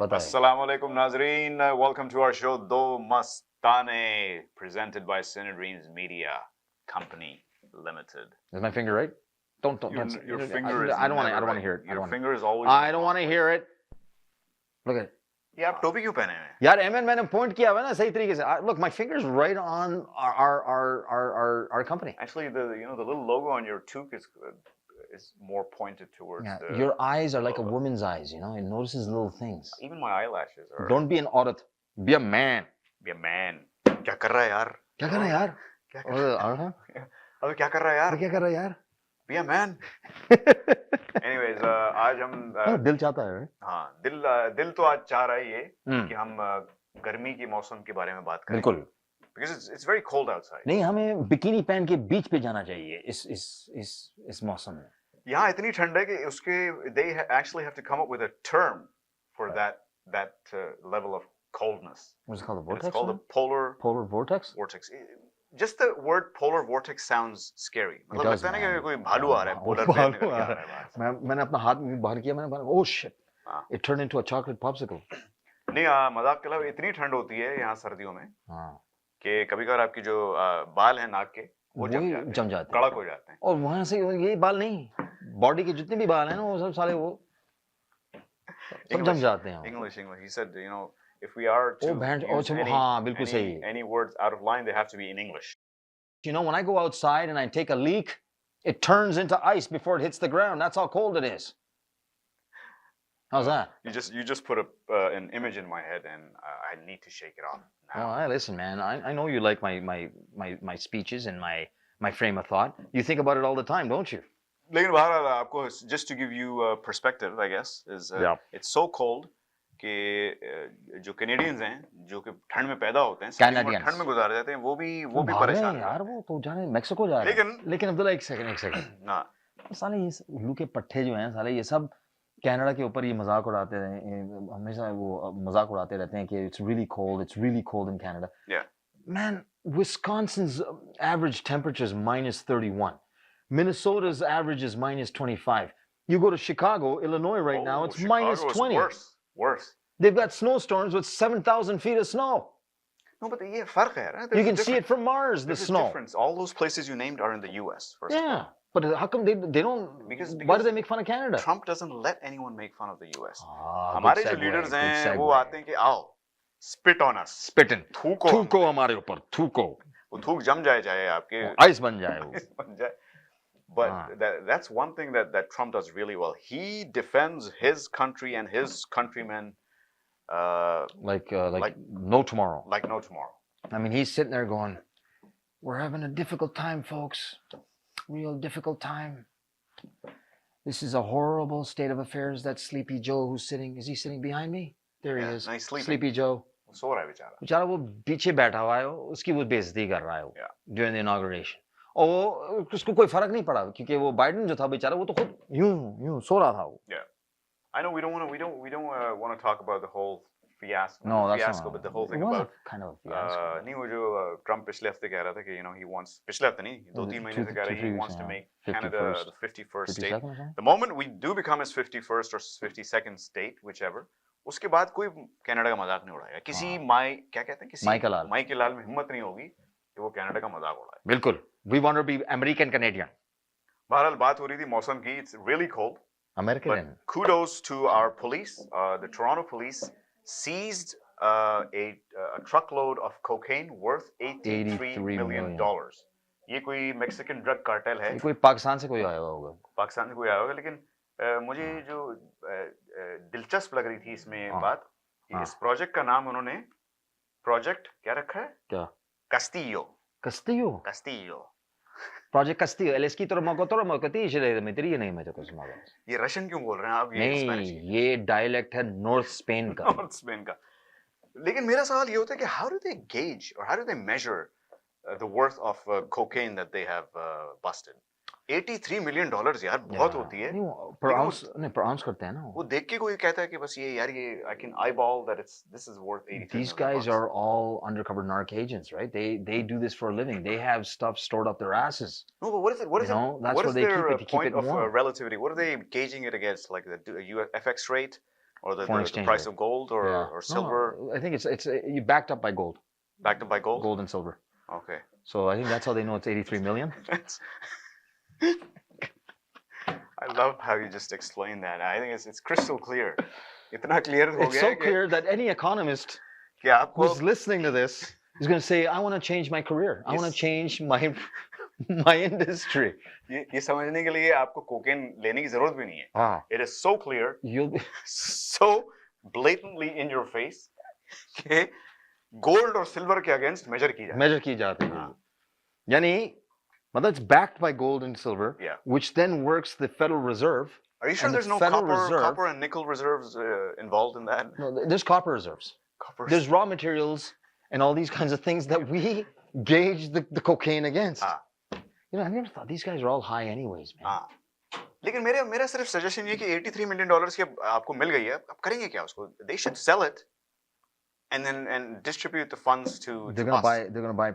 पता है. Assalamualaikum Nazreen. Welcome to our show Do Mastane, presented by Cinedreams Media Company Limited. Is my finger right? Don't. Your finger is I don't want to. I don't want right. to hear it. Your finger is always. I don't want to hear it. Look at it. ये आप टोपी क्यों पहने हैं? यार MN मैंने point किया हुआ है ना सही तरीके से. Look, my finger is right on our company. Actually, the little logo on your toque is more pointed towards. Yeah, your eyes are like a woman's eyes. You know, it notices little things. Even my eyelashes are. Don't be an aurat. Be a man. Be a man. क्या कर रहा है यार? क्या कर रहा है यार? क्या कर रहा है? अबे क्या कर रहा है यार? क्या कर रहा है यार? Be a man. Anyways, आज हम दिल चाहता है. हाँ, दिल तो आज चाह रहा है ये कि हम गर्मी के मौसम के बारे में बात करें. बिल्कुल. Because it's very cold outside. नहीं, हमें बिकिनी पहन के बीच पे जाना चाहिए इस मौसम में. यहाँ इतनी ठंड है कि उसके they actually have to come up with a term for that level of coldness. What's it called? A vortex? It's called a polar vortex. Vortex. Just the word polar vortex sounds scary. मतलब लगता है ना कि कोई भालू आ रहा है. Polar plane निकल के आ रहा है. मैंने अपना हाथ बाहर किया. मैंने oh shit. It turned into a chocolate popsicle. नहीं, मजाक के अलावा इतनी ठंड होती है यहाँ सर्दियों में कि कभी-कभार आपकी जो बाल हैं नाक के वो जम जाते हैं, कड़क हो जाते हैं. और वहां से ये बाल नहीं, बॉडी के जितने भी बाल हैं ना वो सब साले वो सब जम जाते हैं. English. He said, if we are to use any words out of line, they have to be in English. You know, when I go outside and I take a leak, it turns into ice before it hits the ground. That's how cold it is. How's that? You just put an image in my head, and I need to shake it off now. Oh, listen, man. I know you like my speeches and my frame of thought. You think about it all the time, don't you? लेकिन बहरहाल आपको just to give you perspective, I guess, is it's so cold कि जो Canadians हैं जो कि ठंड में पैदा होते हैं, ठंड में गुजार जाते हैं, वो भी परेशान हैं यार. वो तो जाने मैक्सिको जा रहे हैं. लेकिन अब्दुल्ला एक सेकंड. हाँ, साले ये उल्लू के पट्टे जो हैं साले, ये सब कनाडा के ऊपर ये मजाक उड़ाते हैं. हमेशा वो मजाक उड़ाते रहते हैं कि it's really cold in Canada. Yeah. Man, Wisconsin's average temperature is -31. Minnesota's average is -25. You go to Chicago, Illinois right now, it's -20. Worse. They've got snowstorms with 7,000 feet of snow. No, but ये फर्क है ना. You can see it from Mars, the snow. Difference. All those places you named are in the U.S. First of all. But how come they don't? Because why do they make fun of Canada? Trump doesn't let anyone make fun of the U.S. हमारे जो leaders हैं वो आते हैं कि आओ spit on us. Spit in. थूको हमारे ऊपर. थूको. वो थूक जम जाए आपके. Ice बन जाए वो. But that's one thing that Trump does really well. He defends his country and his countrymen like no tomorrow. Like no tomorrow. I mean, he's sitting there going, "We're having a difficult time, folks. Real difficult time. This is a horrible state of affairs." That Sleepy Joe who's sitting, is he sitting behind me? There he is. Nice Sleepy Joe. सो रहा है बेचारा वो पीछे बैठा हुआ है, उसकी वो बेइज्जती कर रहा है during the inauguration. और उसको कोई फर्क नहीं पड़ा क्योंकि वो बाइडेन जो था बेचारा वो तो खुद यूं सो रहा था वो. Yeah. I know we don't want to talk about the whole fiasco. No, that's fiasco, but the whole thing about kind of a fiasco. नहीं वो जो ट्रम्प पिछले हफ्ते कह रहा था कि he wants पिछले हफ्ते नहीं 2-3 महीने से कह रहा है he wants to make Canada the 51st state. The moment we do become his 51st or 52nd state, whichever, उसके बाद कोई कनाडा का मजाक नहीं उड़ाएगा. किसी क्या कहते हैं किसी माई के लाल में हिम्मत नहीं होगी कि वो कनाडा का मजाक उड़ाए. बिल्कुल. We want to be American Canadian. बहरहाल बात हो रही थी मौसम की. It's really cold. American. But kudos to our police. The Toronto police seized a truckload of cocaine worth $83 million. ये कोई मेक्सिकन ड्रग कार्टेल है. कोई पाकिस्तान से कोई आया होगा. पाकिस्तान से कोई आया होगा. लेकिन मुझे जो दिलचस्प लग रही थी इसमें बात, इस प्रोजेक्ट का नाम उन्होंने प्रोजेक्ट क्या रखा है? क्या? Castillo. Project Castillo. El escritor ये रशियन क्यों बोल रहे हैं आप? नहीं, ये डायलेक्ट है नॉर्थ स्पेन का. नॉर्थ स्पेन का. लेकिन मेरा सवाल ये होता है कि how do they gauge or how do they measure the worth of cocaine that they have busted? $83 million यार बहुत होती है. pronounce करते हैं ना. वो देख के कोई कहता है कि बस ये यार ये I can eyeball that this is worth $83 million. These guys are all undercover narc agents, right? They do this for a living. They have stuff stored up their asses. No, but what is it? What is it? That's what where is they their keep it point of warm. Relativity? What are they gauging it against? Like the FX rate? Or the exchange price rate. of gold or silver? No, I think it's you backed up by gold. Backed up by gold? Gold and silver. Okay. So I think that's how they know it's 83 million. I love how you just explained that. I think it's crystal clear. Itna clear ho It's so clear that any economist who's listening to this is going to say, I want to change my career. I want to change my industry. ये समझने के लिए आपको cocaine लेने की जरूरत भी नहीं है. It is so clear, so blatantly in your face कि gold और silver के against measure की जाती है. यानी मतलब it's backed by gold and silver, which then works the Federal Reserve. Are you sure there's no copper and nickel reserves involved in that? No, there's copper reserves. There's raw materials and all these kinds of things that we gauge the cocaine against. You know, I never thought these guys are all high anyways, man. लेकिन मेरा सिर्फ suggestion ये कि 83 million dollars की आपको मिल गई है, अब करेंगे क्या उसको? They should sell it and then distribute the funds to they're gonna buy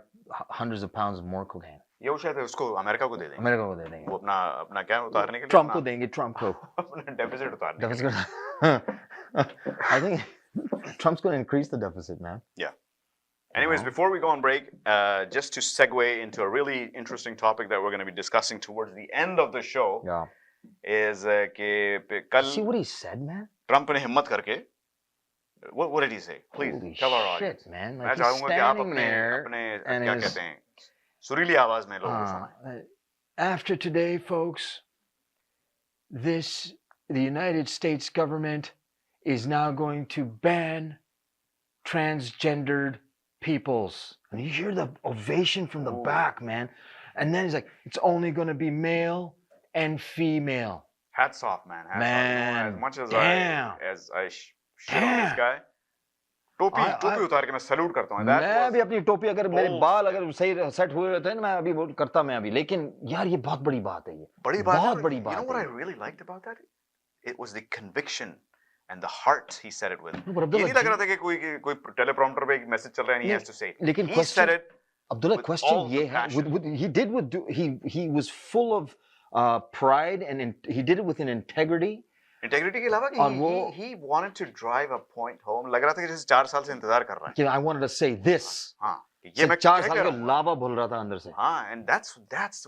hundreds of pounds of more cocaine. ये वो शायद उसको अमेरिका को दे देंगे. अमेरिका को दे देंगे. वो अपना क्या उतारने के लिए? ट्रम्प को देंगे, ट्रम्प को. अपना deficit उतारने. I think Trump's going to increase the deficit, man. Yeah. Anyways, before we go on break, just to segue into a really interesting topic that we're going to be discussing towards the end of the show, is कि कल. See what he said, man? Trump ने हिम्मत करके. What did he say? Please tell our audience. Shit, man. Like he's standing there and क्या कहते हैं? सुरीली आवाज में लोगों को सुनाएं. After today, folks, the United States government is now going to ban transgendered peoples. And you hear the ovation from the back, man. And then he's like, it's only going to be male and female. Hats off, man. Hats man, off. As much as damn. I shit on this guy. टोपी उतार के मैं salute करता हूँ. मैं भी अपनी टोपी अगर मेरे बाल अगर सही सेट हुए होते हैं ना मैं अभी वो करता मैं अभी. लेकिन यार ये बहुत बड़ी बात है ये. बड़ी बात है. बहुत बड़ी बात है. You know what I really liked about that? It was the conviction and the heart he said it with. ये नहीं लग रहा था कि कोई teleprompter पे एक message चल रहा है and he has to say. लेकिन he said it. Abdullah, question ये है. He was full of pride and he did it with an integrity. Integrity के अलावा कि he wanted to drive a point home. लग रहा था कि जैसे 4 साल से इंतजार कर रहा है. कि I wanted to say this. हाँ. ये मैं 4 साल के लावा बोल रहा था अंदर से. हाँ. And that's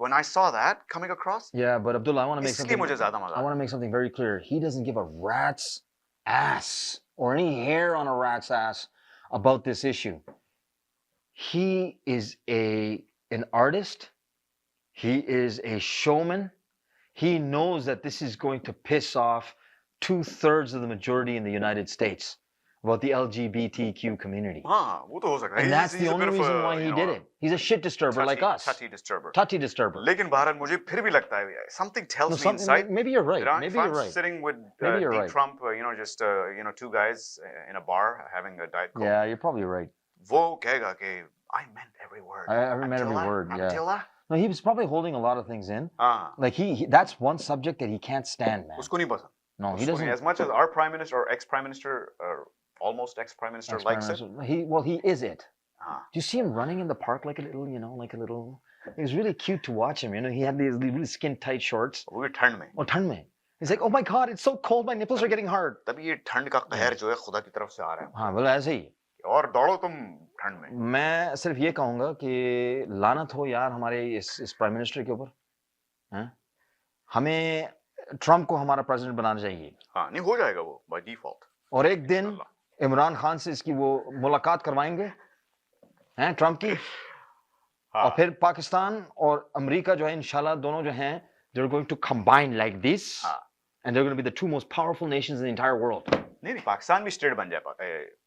when I saw that coming across. Yeah, but Abdullah, I want to make something. मुझे ज़्यादा मजा. I want to make something very clear. He doesn't give a rat's ass or any hair on a rat's ass about this issue. He is an artist. He is a showman. He knows that this is going to piss off 2/3 of the majority in the United States about the LGBTQ community. हाँ, वो तो हो सकता है. And that's the only reason why he did it. He's a shit disturber like us. Touchy disturber. Touchy disturber. लेकिन भारत मुझे फिर भी लगता है something tells me inside. Maybe you're right. Maybe you're right. Sitting with Trump, just two guys in a bar having a diet coke. Yeah, you're probably right. वो कहेगा कि I meant every word. I meant every word. Yeah. Until that. No, he was probably holding a lot of things in. Like he that's one subject that he can't stand, man. उसको नहीं पसंद. No, he doesn't. As much as our prime minister or ex-prime minister or almost ex-prime minister likes it. He is it. Do you see him running in the park like a little, it was really cute to watch him, he had these really skin tight shorts. वो भी ठंड में. ठंड में. He's like, oh my God, it's so cold, my nipples are getting hard. तभी ये ठंड का कहर जो है खुदा की तरफ से आ रहा है. हाँ, बोला ऐसे ही. और दौड़ो तुम ठंड में. मैं सिर्फ ये कहूँगा कि लानत हो यार हमारे इस प्राइम मिनिस्टर के ऊपर. हमें ट्रम्प को हमारा प्रेसिडेंट बनाना चाहिए. हाँ, नहीं हो जाएगा वो by default. और एक दिन इमरान खान से इसकी वो मुलाकात करवाएंगे, ट्रम्प की. और फिर पाकिस्तान और अमेरिका जो है इंशाल्लाह दोनों जो हैं, they're going to combine like this, and they're going to be the two most powerful nations in the entire world. नहीं पाकिस्तान भी स्टेट बन जाए.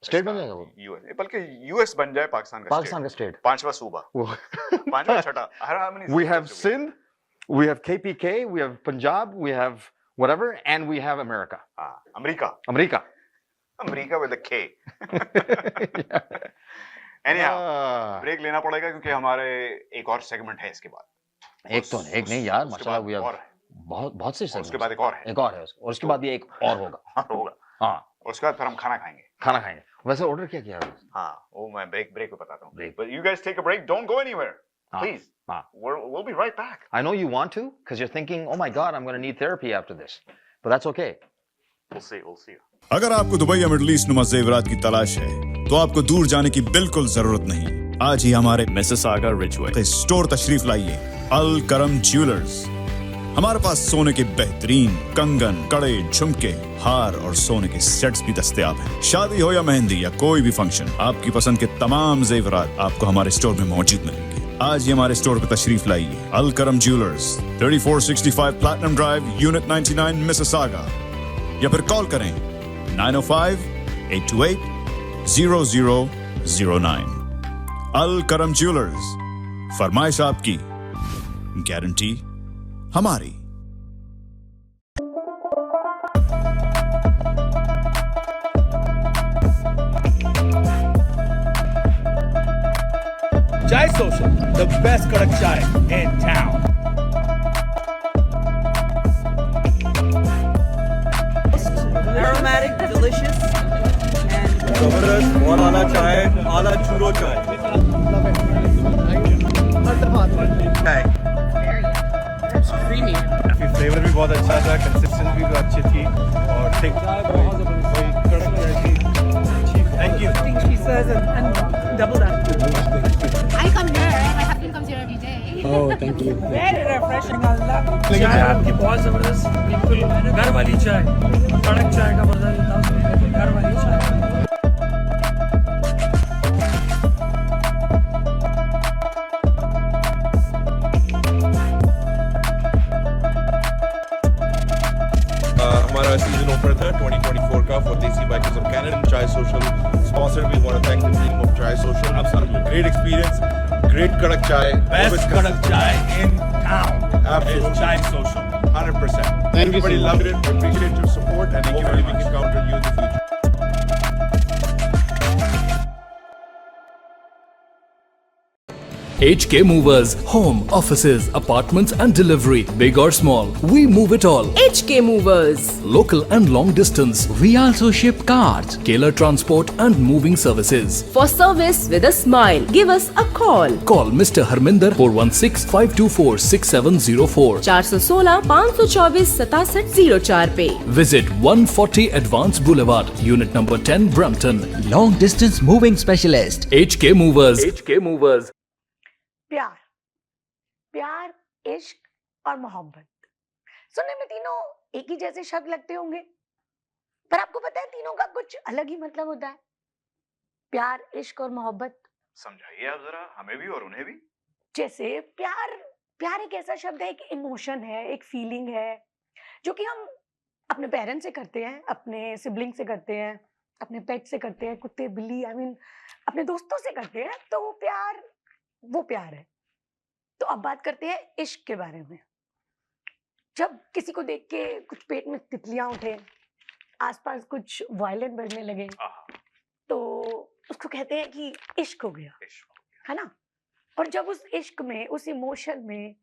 स्टेट बन जाएगा वो. यूएस बल्कि यूएस बन जाए पाकिस्तान का स्टेट. 5वां सूबा. 5वां छठा. We have Sindh, we have KPK, we have Punjab, we have whatever, and we have America. America with a K. Anyhow, break लेना पड़ेगा क्योंकि हमारे एक और सेगमेंट है इसके बाद. एक नहीं यार, माशाल्लाह we have बहुत से सेगमेंट. उसके बाद एक और है. और उसके बाद भी एक और होगा. हाँ. उसके बाद फिर हम खाना खाएंगे. वैसे ऑर्डर क्या किया? हाँ, वो मैं ब्रेक पे बताता हूँ. But you guys take a break. Don't go anywhere. Please. We'll be right back. I know you want to because you're thinking, oh my God, I'm going to need therapy after this. But that's okay. we'll see. अगर आपको Dubai या middle east नुमा ज़ेवरात की तलाश है तो आपको दूर जाने की बिल्कुल जरूरत नहीं। आज ही हमारे मिसिसागा रिजवे स्टोर तशरीफ लाइए। अल करम ज्वेलर्स। हमारे पास सोने के बेहतरीन कंगन, कड़े, झुमके, हार और सोने के सेट्स भी दस्तयाब हैं। शादी हो या मेहंदी या कोई भी फंक्शन, आपकी पसंद के तमाम ज़ेवरात आपको हमारे स्टोर में मौजूद मिलेंगे। आज ही हमारे स्टोर पर तशरीफ लाइए। अल करम jewellers, 3465 platinum drive, unit 99, Mississauga. या फिर कॉल करें 905-828-0009। अल करम ज्वेलर्स, फरमाइश आपकी, गारंटी हमारी। Chai Social, the best kadak chai in town. Aromatic, delicious, and Zabardast, बहुत आला चाय, आला churro chai. Chai. it's creamy. Flavour भी बहुत अच्छा था, कंसिस्टेंसी भी अच्छी थी और थिक बहुत कड़क चाय थी। Thank you. I think she says and double that. I come here. My husband comes here every day. Very refreshing. I love it. चाय आपकी बहुत जबरदस्त, बिल्कुल घर वाली चाय, कड़क चाय का मजा लेता हूँ, घर वाली चाय। हमारा सीजन ऑफर था 2024 का for Desi Bikers of Canada and Chai Social sponsor. We want to thank the team of Chai Social. Absolutely great experience, great kadak chai. Best kadak chai in town. Absolutely. Is Chai Social. 100%. Everybody loved it. We appreciate your support and hopefully we can count on you in the future. HK Movers, home, offices, apartments and delivery, big or small, we move it all. HK Movers. Local and long distance, we also ship cars, Kalar transport and moving services. For service with a smile, give us a call. Call Mr. Harminder 416-524-6704. 416-524-6704 पे. Visit 140 Advance Boulevard, Unit number 10, Brampton. Long distance moving specialist. HK Movers. HK Movers. प्यार, प्यार, इश्क और मोहब्बत। सुनने में तीनों एक ही जैसे शब्द लगते होंगे, पर आपको पता है तीनों का कुछ अलग ही मतलब होता है। प्यार, इश्क और मोहब्बत समझाइए आप जरा, हमें भी और उन्हें भी। जैसे प्यार, प्यार एक ऐसा शब्द है, एक इमोशन है, एक फीलिंग है, जो कि हम अपने पेरेंट्स से करते हैं, अपने सिबलिंग से करते हैं, अपने पेट से करते हैं, कुत्ते, बिल्ली, अपने दोस्तों से करते हैं। तो वो प्यार है। तो अब बात करते हैं इश्क के बारे में। जब किसी को देख के कुछ पेट में तितलियां उठे, आसपास कुछ वायलिन बजने लगे, तो उसको कहते हैं कि इश्क हो गया, है ना। और जब उस इश्क में, उस इमोशन में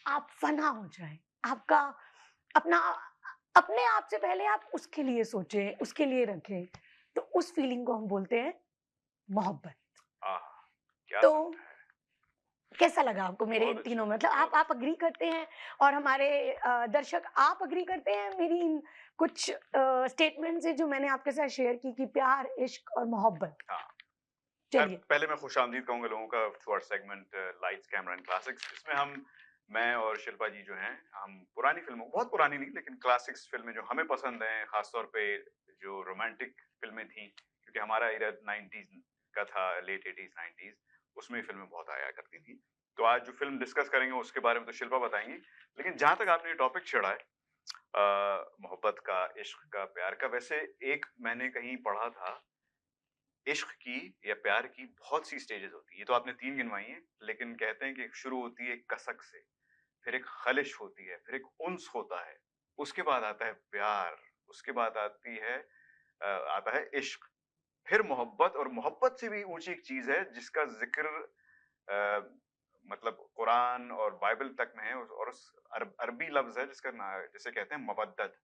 आप फना हो जाए, आपका अपने आप से पहले आप उसके लिए सोचें, उसके लिए रखें, तो उस फीलिंग को हम बोलते हैं मोहब्बत। तो कैसा लगा आपको मेरे इन तीनों, मतलब आप अग्री करते हैं और हमारे दर्शक आप अग्री करते हैं मेरी इन कुछ स्टेटमेंट से जो मैंने आपके साथ शेयर की कि प्यार, इश्क और मोहब्बत। चलिए पहले मैं खुशामदीद कहूंगा लोगों का to our segment lights camera and classics. इसमें मैं और शिल्पा जी जो हैं, हम पुरानी फिल्मों, बहुत पुरानी नहीं लेकिन क्लासिक्स फिल्में जो हमें पसंद हैं, खासतौर पे जो रोमांटिक फिल्में थी, क्योंकि हमारा इरा 90s का था, लेट 80s 90s, उसमें फिल्में बहुत आया करती थी। तो आज जो फिल्म डिस्कस करेंगे उसके बारे में तो शिल्पा बताएंगी, लेकिन जहां तक आपने ये टॉपिक छेड़ा है मोहब्बत का, इश्क का, प्यार का, वैसे एक मैंने कहीं पढ़ा था, इश्क की या प्यार की बहुत सी स्टेजेस होती है। ये तो आपने 3 गिनवाई हैं, लेकिन कहते हैं कि शुरू होती है एक कसक से, फिर एक खलिश होती है, फिर एक उन्स होता है, उसके बाद आता है प्यार, उसके बाद आता है इश्क, फिर मोहब्बत, और मोहब्बत से भी ऊंची एक चीज है जिसका जिक्र मतलब कुरान और बाइबल तक में है, और उस अरबी लफ्ज है जिसका जिसे कहते हैं मवद्दत,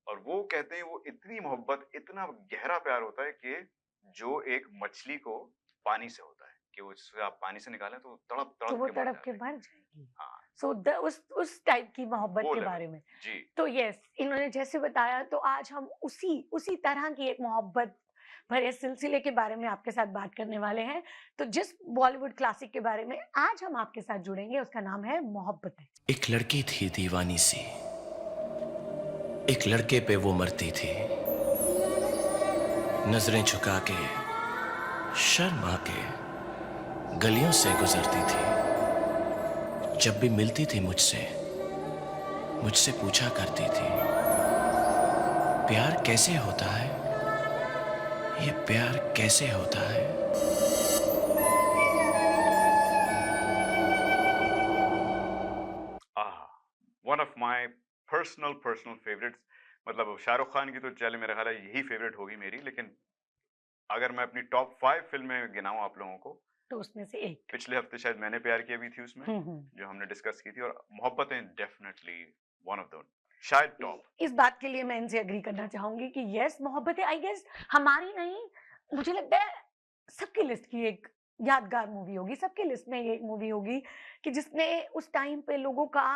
और वो कहते हैं वो इतनी मोहब्बत, इतना गहरा प्यार होता है कि जो एक मछली को पानी से होता है कि उससे आप पानी से निकालें तो तड़प के मर जाएगी। हाँ, सो उस टाइप की मोहब्बत के बारे में। जी। तो यस, इन्होंने जैसे बताया, तो आज हम उसी तरह की एक मोहब्बत भरे सिलसिले के बारे में आपके साथ बात करने वाले हैं। तो जिस बॉलीवुड क्लासिक के बारे में आज हम आपके साथ जुड़ेंगे उसका नाम है मोहब्बतें। एक लड़की थी दीवानी सी, एक लड़के पे वो मरती थी, नजरें झुका के शर्मा के गलियों से गुजरती थी। जब भी मिलती थी मुझसे पूछा करती थी, प्यार कैसे होता है, ये प्यार कैसे होता है। One of my personal favourites. मतलब शाहरुख खान की तो चल मेरा ख्याल है यही फेवरेट होगी मेरी, लेकिन अगर मैं अपनी टॉप 5 फिल्में गिनाऊं आप लोगों को, तो उसमें से एक पिछले हफ्ते शायद मैंने प्यार किया भी थी उसमें, जो हमने डिस्कस की थी, और Mohabbatein definitely one of the शायद टॉप। इस बात के लिए मैं इनसे एग्री करना चाहूंगी कि यस, मोहब्बतें आई गेस हमारी नहीं, मुझे लगता है सबकी लिस्ट की एक यादगार मूवी होगी, सबकी लिस्ट में ये एक मूवी होगी कि जिसने उस टाइम पे लोगों का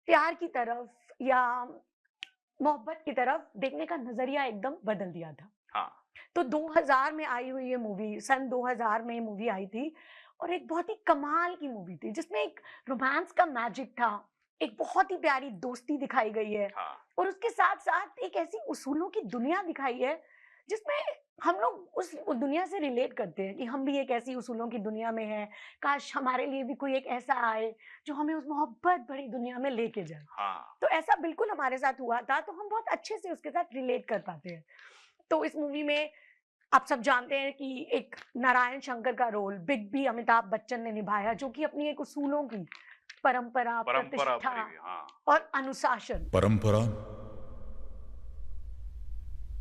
प्यार की तरफ या मोहब्बत की तरफ देखने का नजरिया एकदम बदल दिया था। हाँ। तो 2000 में आई हुई ये मूवी, सन 2000 में ये मूवी आई थी और एक बहुत ही कमाल की मूवी थी जिसमें एक रोमांस का मैजिक था, एक बहुत ही प्यारी दोस्ती दिखाई गई है। हाँ। और उसके साथ साथ एक ऐसी उसूलों की दुनिया दिखाई है जिसमें हम लोग उस दुनिया से रिलेट करते हैं कि हम भी एक ऐसी उसूलों की दुनिया में हैं, काश हमारे लिए भी कोई एक ऐसा आए जो हमें उस मोहब्बत भरी दुनिया में लेके जाए। हाँ। तो ऐसा बिल्कुल हमारे साथ हुआ था, तो हम बहुत अच्छे से उसके साथ रिलेट कर पाते हैं। तो इस मूवी में आप सब जानते हैं कि एक नारायण शंकर का role big B Amitabh Bachchan ने निभाया, जो कि अपनी एक उसूलों की परंपरा, प्रतिष्ठा और अनुशासन, परंपरा,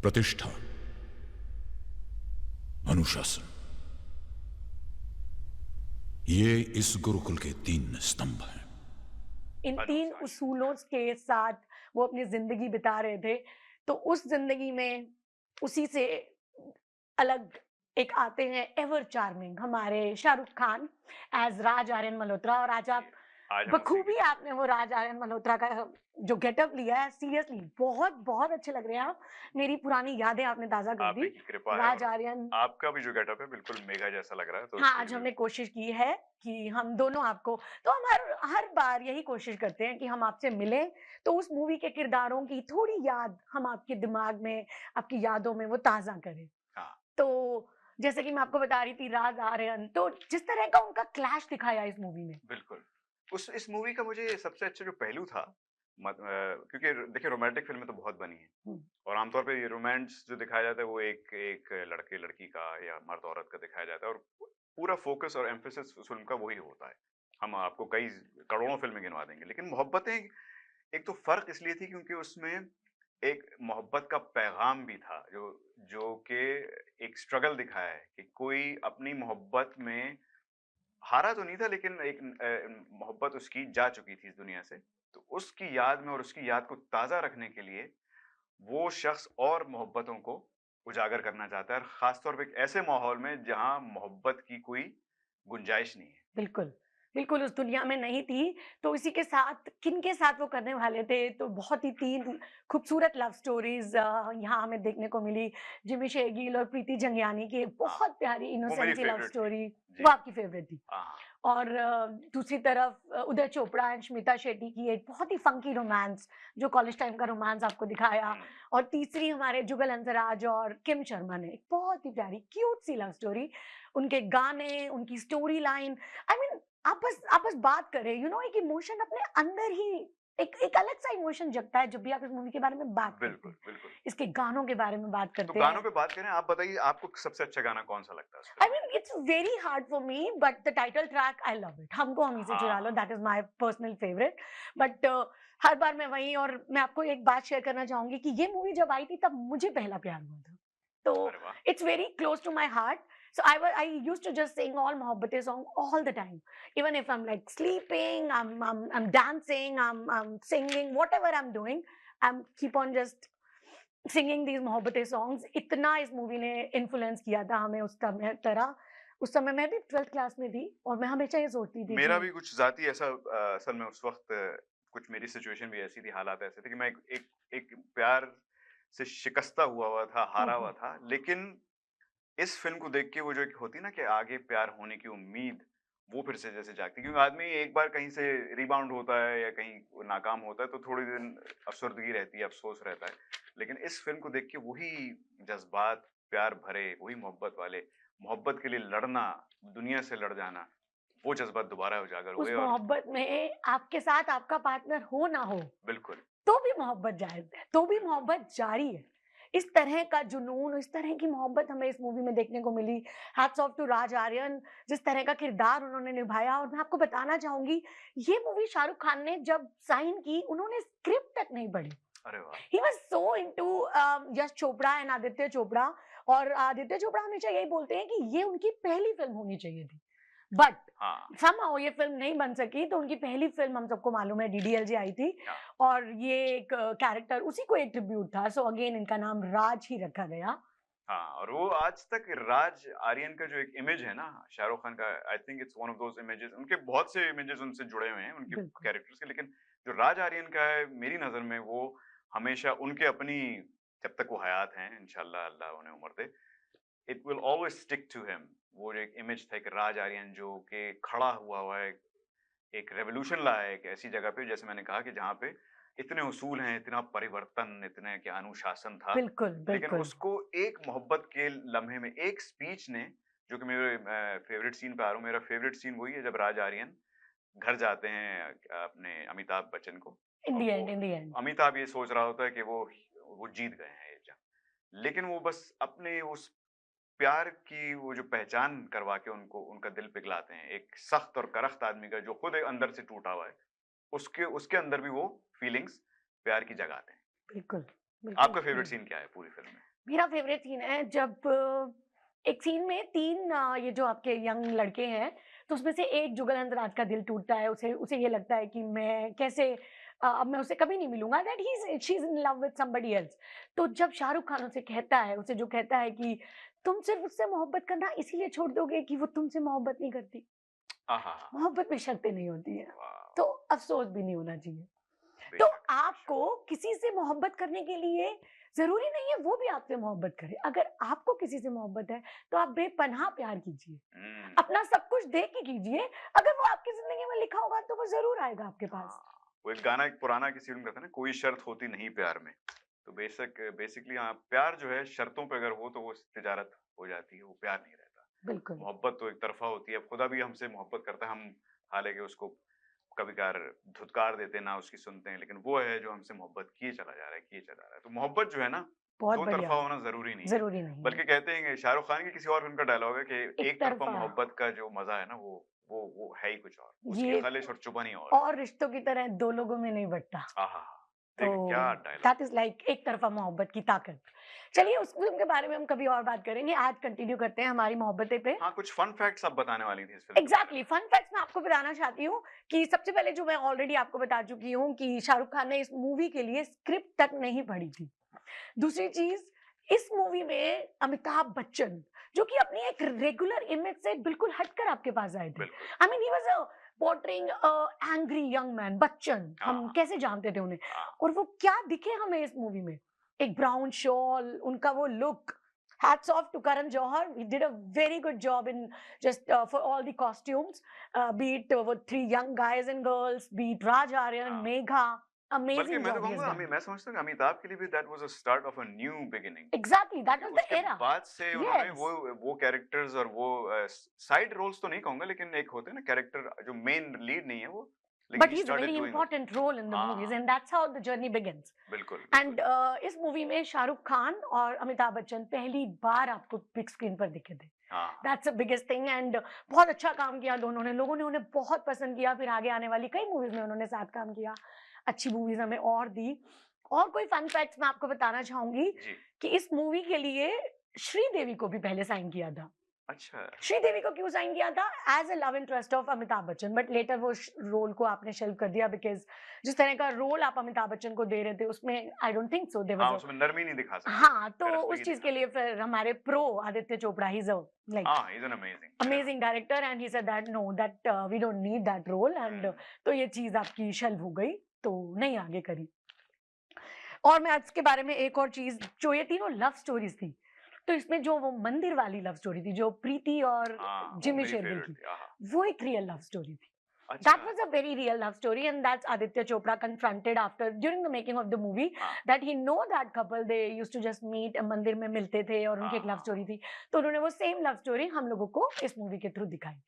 प्रतिष्ठा, अनुशासन, ये इस गुरुकुल के 3 स्तंभ हैं। इन 3 उसूलों के साथ वो अपनी जिंदगी बिता रहे थे। तो उस जिंदगी में उसी से अलग एक आते हैं एवर चार्मिंग हमारे शाहरुख खान एज राज आर्यन मल्होत्रा। और आज आप बखूबी आपने वो राज आर्यन मल्होत्रा का जो गेटअप लिया है, सीरियसली बहुत बहुत अच्छे लग रहे हैं आप। मेरी पुरानी यादें आपने ताजा कर दी। राज आर्यन, आपका भी जो गेटअप है बिल्कुल मेघा जैसा लग रहा है। तो हाँ, आज हमने कोशिश की है कि हम दोनों आपको, तो हम हर बार यही कोशिश करते हैं कि हम आपसे मिलें तो उस मूवी के किरदारों की थोड़ी याद हम आपके दिमाग में, आपकी यादों में वो ताजा करें। तो जैसे कि मैं आपको बता रही थी राज आर्यन, तो जिस तरह का उनका क्लैश दिखाया इस मूवी में, बिल्कुल इस मूवी का मुझे सबसे अच्छा जो पहलू था, क्योंकि देखिए रोमांटिक फिल्में तो बहुत बनी है और आमतौर पे ये रोमांस जो दिखाया जाता है वो एक लड़के लड़की का या मर्द औरत का दिखाया जाता है और पूरा फोकस और एम्फेसिस उस फिल्म का वही होता है। हम आपको कई करोड़ों फिल्में गिनवा देंगे, लेकिन मोहब्बतें एक तो फर्क इसलिए थी क्योंकि उसमें एक मोहब्बत का पैगाम भी था, जो कि एक स्ट्रगल दिखाया है कि कोई अपनी मोहब्बत में हारा तो नहीं था, लेकिन एक मोहब्बत उसकी जा चुकी थी इस दुनिया से, तो उसकी याद में और उसकी याद को ताज़ा रखने के लिए वो शख्स और मोहब्बतों को उजागर करना चाहता है, खासतौर पे एक ऐसे माहौल में जहां मोहब्बत की कोई गुंजाइश नहीं है। बिल्कुल बिल्कुल उस दुनिया में नहीं थी। तो इसी के साथ किन के साथ वो करने वाले थे, तो बहुत ही 3 खूबसूरत लव स्टोरीज यहाँ हमें देखने को मिली। जिमी शेरगिल और प्रीति झंगियानी की बहुत प्यारी इनोसेंट सी लव स्टोरी, वो आपकी फेवरेट थी। और दूसरी तरफ उदय चोपड़ा एंड स्मिता शेट्टी की एक बहुत ही फंकी रोमांस, जो कॉलेज टाइम का रोमांस आपको दिखाया। और तीसरी हमारे जुगल हंसराज और किम शर्मा ने एक बहुत ही प्यारी क्यूट सी लव स्टोरी, उनके गाने, उनकी स्टोरी लाइन, आई मीन आप बस बात करें, यू नो, एक इमोशन अपने अंदर ही एक अलग सा इमोशन जगता है जब भी आप इस मूवी के बारे में बात करते हैं। बिल्कुल इसके गानों के बारे में बात करते हैं। गानों पे बात करें, आप बताइए आपको सबसे अच्छा गाना कौन सा लगता है? I mean, it's very hard for me, but the title track I love it. हमको हमी से चुरा लो, that is my personal favorite. But हर बार मैं वही, और मैं आपको एक बात शेयर करना चाहूंगी कि ये मूवी जब आई थी तब मुझे पहला प्यार हुआ था, तो it's very close to my heart. So I used to just sing all mohabbatein song all the time. Even if I'm like sleeping, I'm dancing, I'm singing, whatever I'm doing, I'm keep on just singing these mohabbatein songs. इतना इस movie ने influence किया था हमें उस तरह, उस समय मैं भी 12th क्लास में थी और मैं हमेशा ये सोचती थी मेरा भी कुछ जाती ऐसा असल में उस वक्त कुछ मेरी सिचुएशन भी ऐसी थी, हालात ऐसे थे कि मैं एक प्यार से शिकस्ता हुआ था, हारा हुआ था, लेकिन इस फिल्म को देख के वो जो एक होती ना कि आगे प्यार होने की उम्मीद, वो फिर से जैसे जागती, क्योंकि आदमी एक बार कहीं से रिबाउंड होता है या कहीं नाकाम होता है तो थोड़ी दिन अफसरदगी रहती है, अफसोस रहता है, लेकिन इस फिल्म को देख के वही जज्बात, प्यार भरे, वही मोहब्बत वाले, मोहब्बत के लिए लड़ना, दुनिया से लड़ जाना, वो जज्बात दोबारा उजागर हुए। उस मोहब्बत में आपके साथ आपका पार्टनर हो ना हो, बिल्कुल, तो भी मोहब्बत जायज है, तो भी मोहब्बत जारी है। इस तरह का जुनून, इस तरह की मोहब्बत हमें इस मूवी में देखने को मिली। हैट्स ऑफ टू राज आर्यन, जिस तरह का किरदार उन्होंने निभाया। और मैं आपको बताना चाहूंगी, ये मूवी शाहरुख खान ने जब साइन की, उन्होंने स्क्रिप्ट तक नहीं पढ़ी। अरे वाह। He was so into Yash Chopra and Aditya Chopra, और आदित्य चोपड़ा हमेशा यही बोलते हैं कि ये उनकी पहली फिल्म होनी चाहिए थी, बट somehow ये फिल्म नहीं बन सकी। तो उनकी पहली फिल्म हम सबको मालूम है DDLJ आई थी, और ये एक कैरेक्टर उसी को एक ट्रिब्यूट था। सो अगेन इनका नाम राज ही रखा गया। हाँ, और वो आज तक राज आर्यन का जो एक इमेज है ना शाहरुख खान का, I think it's one of those images, उनके बहुत से इमेजेस उनसे जुड़े हुए हैं उनके कैरेक्टर्स के, लेकिन जो राज आर्यन का है मेरी नजर में, वो हमेशा उनके अपनी, जब तक वो हयात हैं इंशाल्लाह अल्लाह उन्हें उम्र दे, it will always stick to him. वो एक इमेज था, एक राज आर्यन जो कि खड़ा हुआ है, एक रेवोल्यूशन लाया है एक ऐसी जगह पे, जैसे मैंने कहा कि जहाँ पे इतने उसूल हैं, इतना परिवर्तन, इतने क्या अनुशासन था, बिल्कुल, लेकिन उसको एक मोहब्बत के लम्हे में, एक स्पीच ने, जो कि मेरे फेवरेट सीन पे आ रहा हूँ, मेरा फेवरेट सीन वही है जब राज आर्यन घर जाते हैं अपने अमिताभ बच्चन को। इन दी एंड अमिताभ ये सोच रहा होता है कि वो जीत गए हैं ये जंग, लेकिन वो बस अपने उस प्यार की वो जो पहचान करवा के उनका दिल पिघलाते हैं। एक सख्त और करख्त आदमी का जो खुद अंदर से टूटा हुआ है, उसके अंदर भी वो फीलिंग्स प्यार की जगाते हैं। बिल्कुल। आपका फेवरेट सीन क्या है पूरी फिल्म में? मेरा फेवरेट सीन है जब एक सीन में 3 ये जो आपके यंग लड़के हैं, तो उसमें से एक जुगलंद राज का दिल टूटता है। उसे ये लगता है कि मैं कैसे, अब मैं उसे कभी नहीं मिलूंगा, that she is in love with somebody else. तो जब शाहरुख खान उसे कहता है, उसे जो कहता है कि तुम सिर्फ उससे मोहब्बत करना इसीलिए छोड़ दोगे कि वो तुमसे मोहब्बत नहीं करती। मोहब्बत में शर्तें नहीं होती है, तो अफसोस भी नहीं होना चाहिए। तो आपको किसी से मोहब्बत करने के लिए जरूरी नहीं है वो भी आपसे मोहब्बत करे। अगर आपको किसी से मोहब्बत है तो आप बेपनाह प्यार कीजिए, अपना सब कुछ दे के कीजिए। अगर वो आपकी जिंदगी में लिखा होगा तो वो जरूर आएगा आपके पास। वो एक गाना, एक पुराना किसी फिल्म का था ना, कोई शर्त होती नहीं प्यार में। तो बेसिकली हाँ, प्यार जो है शर्तों पे अगर हो तो वो तिजारत हो जाती है, वो प्यार नहीं रहता। बिल्कुल। मोहब्बत तो एक तरफा होती है। खुदा भी हमसे मोहब्बत करता है, हम हालांकि उसको कभी कभार धुतकार देते ना उसकी सुनते हैं, लेकिन वो है जो हमसे मोहब्बत किए चला जा रहा है। तो मोहब्बत जो है ना, दो तरफा होना जरूरी नहीं, बल्कि कहते हैं शाहरुख खान की किसी और फिल्म का डायलॉग है कि एक तरफा मोहब्बत का जो मजा है ना, वो है ही कुछ और, उसकी खलिश और चुभन ही और रिश्तों की तरह 2 लोगों में नहीं बटता। तो क्या डायलॉग, दैट इज लाइक एक तरफा मोहब्बत की ताकत। चलिए उस फिल्म के बारे में हम कभी और बात करेंगे, आज कंटिन्यू करते हैं हमारी मोहब्बतें पे। हाँ, कुछ फन फैक्ट्स आप बताने वाली थी इस फिल्म। एग्जैक्टली, फन फैक्ट्स मैं आपको बताना चाहती हूँ कि सबसे पहले जो मैं ऑलरेडी आपको बता चुकी हूँ कि शाहरुख खान ने इस मूवी के लिए स्क्रिप्ट तक नहीं पढ़ी थी। दूसरी चीज, इस मूवी में अमिताभ बच्चन जो कि अपनी एक रेगुलर इमेज से बिल्कुल हटकर आपके पास आए थे। I mean he was portraying angry young man. Bachchan, हम कैसे जानते थे उन्हें, और वो क्या दिखे हमें इस मूवी में, एक ब्राउन शॉल, उनका वो look. Hats off to Karan Johar. He did a very good job in just for all the costumes, be it with 3 young guys and girls, be it Raj Aryan, Megha. Amazing job he has done. मैं समझता हूँ कि अमिताभ के लिए भी that was a start of a new beginning. Exactly, that was the era. बाद से उन्होंने वो कैरेक्टर्स और वो साइड रोल्स तो नहीं कहूँगा, लेकिन एक होते हैं ना कैरेक्टर जो मेन लीड नहीं है वो, but he's a very important role in the movies, and that's how the journey begins. बिल्कुल। And इस मूवी में शाहरुख खान और अमिताभ बच्चन पहली बार आपको बिग स्क्रीन पर दिखे थे। That's the biggest thing, and बहुत अच्छा काम किया दोनों ने, लोगों ने उन्हें बहुत पसंद किया। फिर आगे आने वाली कई मूवीज में उन्होंने साथ काम किया, अच्छी मूवीज हमें और दी। और कोई फन फैक्ट्स मैं आपको बताना चाहूंगी कि इस मूवी के लिए श्रीदेवी को भी पहले साइन किया था। अच्छा, श्रीदेवी को क्यों साइन किया था? As a love interest of Amitabh Bachchan, but later वो रोल को आपने शेल्व कर दिया बिकॉज जिस तरह का रोल आप अमिताभ बच्चन को दे रहे थे उसमें I don't think so there हाँ, वाज उसमें नरमी नहीं दिखा सकते। हाँ, तो करस्ती उस की चीज के दिखा लिए फिर हमारे pro Aditya Chopra he is like हाँ, he's an amazing amazing director and he said that no that we don't need that role and तो ये चीज आपकी शेल्व हो गई तो नहीं आगे करी। और मैं आज के बारे में एक और चीज, जो ये तीनों लव स्टोरीज थी, तो इसमें जो वो मंदिर वाली लव स्टोरी थी जो प्रीति और जिमी शेरगिल की, वो एक रियल लव स्टोरी थी। That was a very real love story and that's Aditya Chopra confronted after during the making of the movie that he know that couple they used to just meet मंदिर में मिलते थे और उनकी एक love story थी, तो उन्होंने वो सेम लव स्टोरी हम लोगों को इस मूवी के थ्रू दिखाई।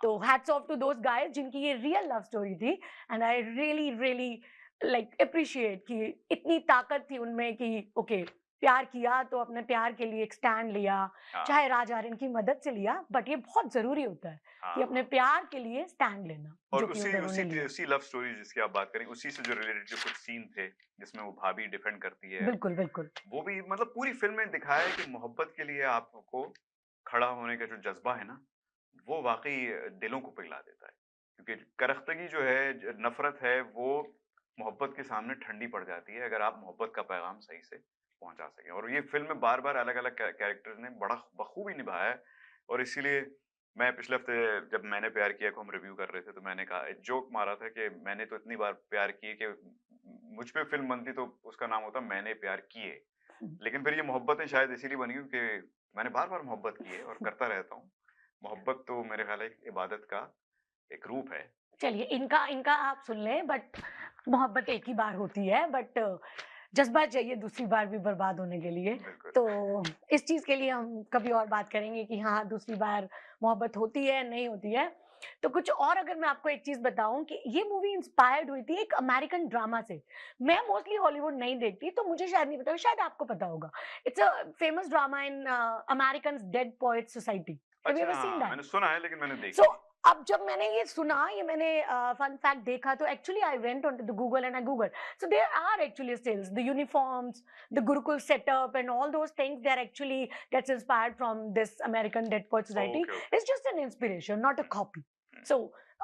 तो hats off to those guys जिनकी ये रियल लव स्टोरी थी and I really like appreciate कि इतनी ताकत थी उनमें कि ओके प्यार किया तो अपने प्यार के लिए एक स्टैंड लिया, चाहे राज आर्यन की मदद से लिया, बट ये बहुत जरूरी होता है कि अपने प्यार के लिए स्टैंड लेना। और उसी लव स्टोरी जिसकी आप बात करें, उसी से जो रिलेटेड जो कुछ सीन थे जिसमें वो भाभी डिफेंड करती है, बिल्कुल वो भी मतलब पूरी फिल्म में दिखाया है कि मोहब्बत के लिए आपको खड़ा होने का जो जज्बा है ना, वो वाकई दिलों को पिघला देता है, क्योंकि करख्तगी जो है, नफरत है, वो मोहब्बत के सामने ठंडी पड़ जाती है अगर आप मोहब्बत का पैगाम सही से पहुंचा सकें। और ये फिल्म में बार बार अलग अलग कैरेक्टर्स ने बड़ा बखूबी निभाया है, और इसीलिए मैं पिछले हफ्ते जब मैंने प्यार किया को हम रिव्यू कर रहे थे तो मैंने कहा, जोक मारा था कि मैंने तो इतनी बार प्यार किए कि मुझ पे फिल्म बनती तो उसका नाम होता मैंने प्यार किए, लेकिन फिर ये मोहब्बतें शायद इसीलिए बनी क्योंकि मैंने बार बार मोहब्बत की है और करता रहता हूँ। मोहब्बत तो मेरे ख्याल है इबादत का एक रूप है। चलिए इनका आप सुन लें, बट मोहब्बत एक ही बार होती है, बट जज्बा चाहिए दूसरी बार भी बर्बाद होने के लिए। तो इस चीज के लिए हम कभी और बात करेंगे कि हाँ दूसरी बार मोहब्बत होती है नहीं होती है। तो कुछ और अगर मैं आपको एक चीज बताऊं कि ये मूवी इंस्पायर्ड हुई थी एक अमेरिकन ड्रामा से। मैं मोस्टली हॉलीवुड नहीं देखती तो मुझे शायद नहीं पता, शायद आपको पता होगा। It's a famous drama in American dead poet society. मैंने सुना है लेकिन मैंने देखी। So, अब जब मैंने ये सुना, ये मैंने फन फैक्ट देखा, तो actually I went on to the Google and I google, so there are actually stills the uniforms, the gurukul setup and all those things, they are actually gets inspired from this American dead poet society. It's just an inspiration, not a copy. So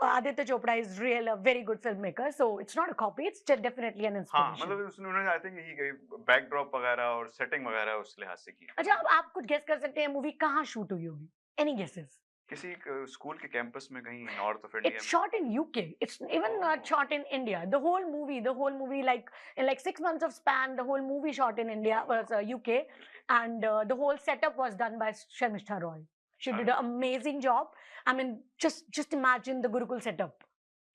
Aditya Chopra is real a very good filmmaker, so it's not a copy, it's definitely an inspiration. हाँ, मतलब उसने I think he backdrop वगैरह और setting वगैरह उस लिहाज से की। अच्छा, अब आप कुछ गेस कर सकते हैं मूवी कहाँ शूट हुई होगी? Any guesses? किसी स्कूल के कैंपस में कहीं north of India. It's shot in UK. It's even not shot in India. The whole movie, like in like 6 months of span, the whole movie shot in India was UK, and the whole setup was done by Sharmishta Roy. She did an amazing job. I mean, just imagine the Gurukul setup.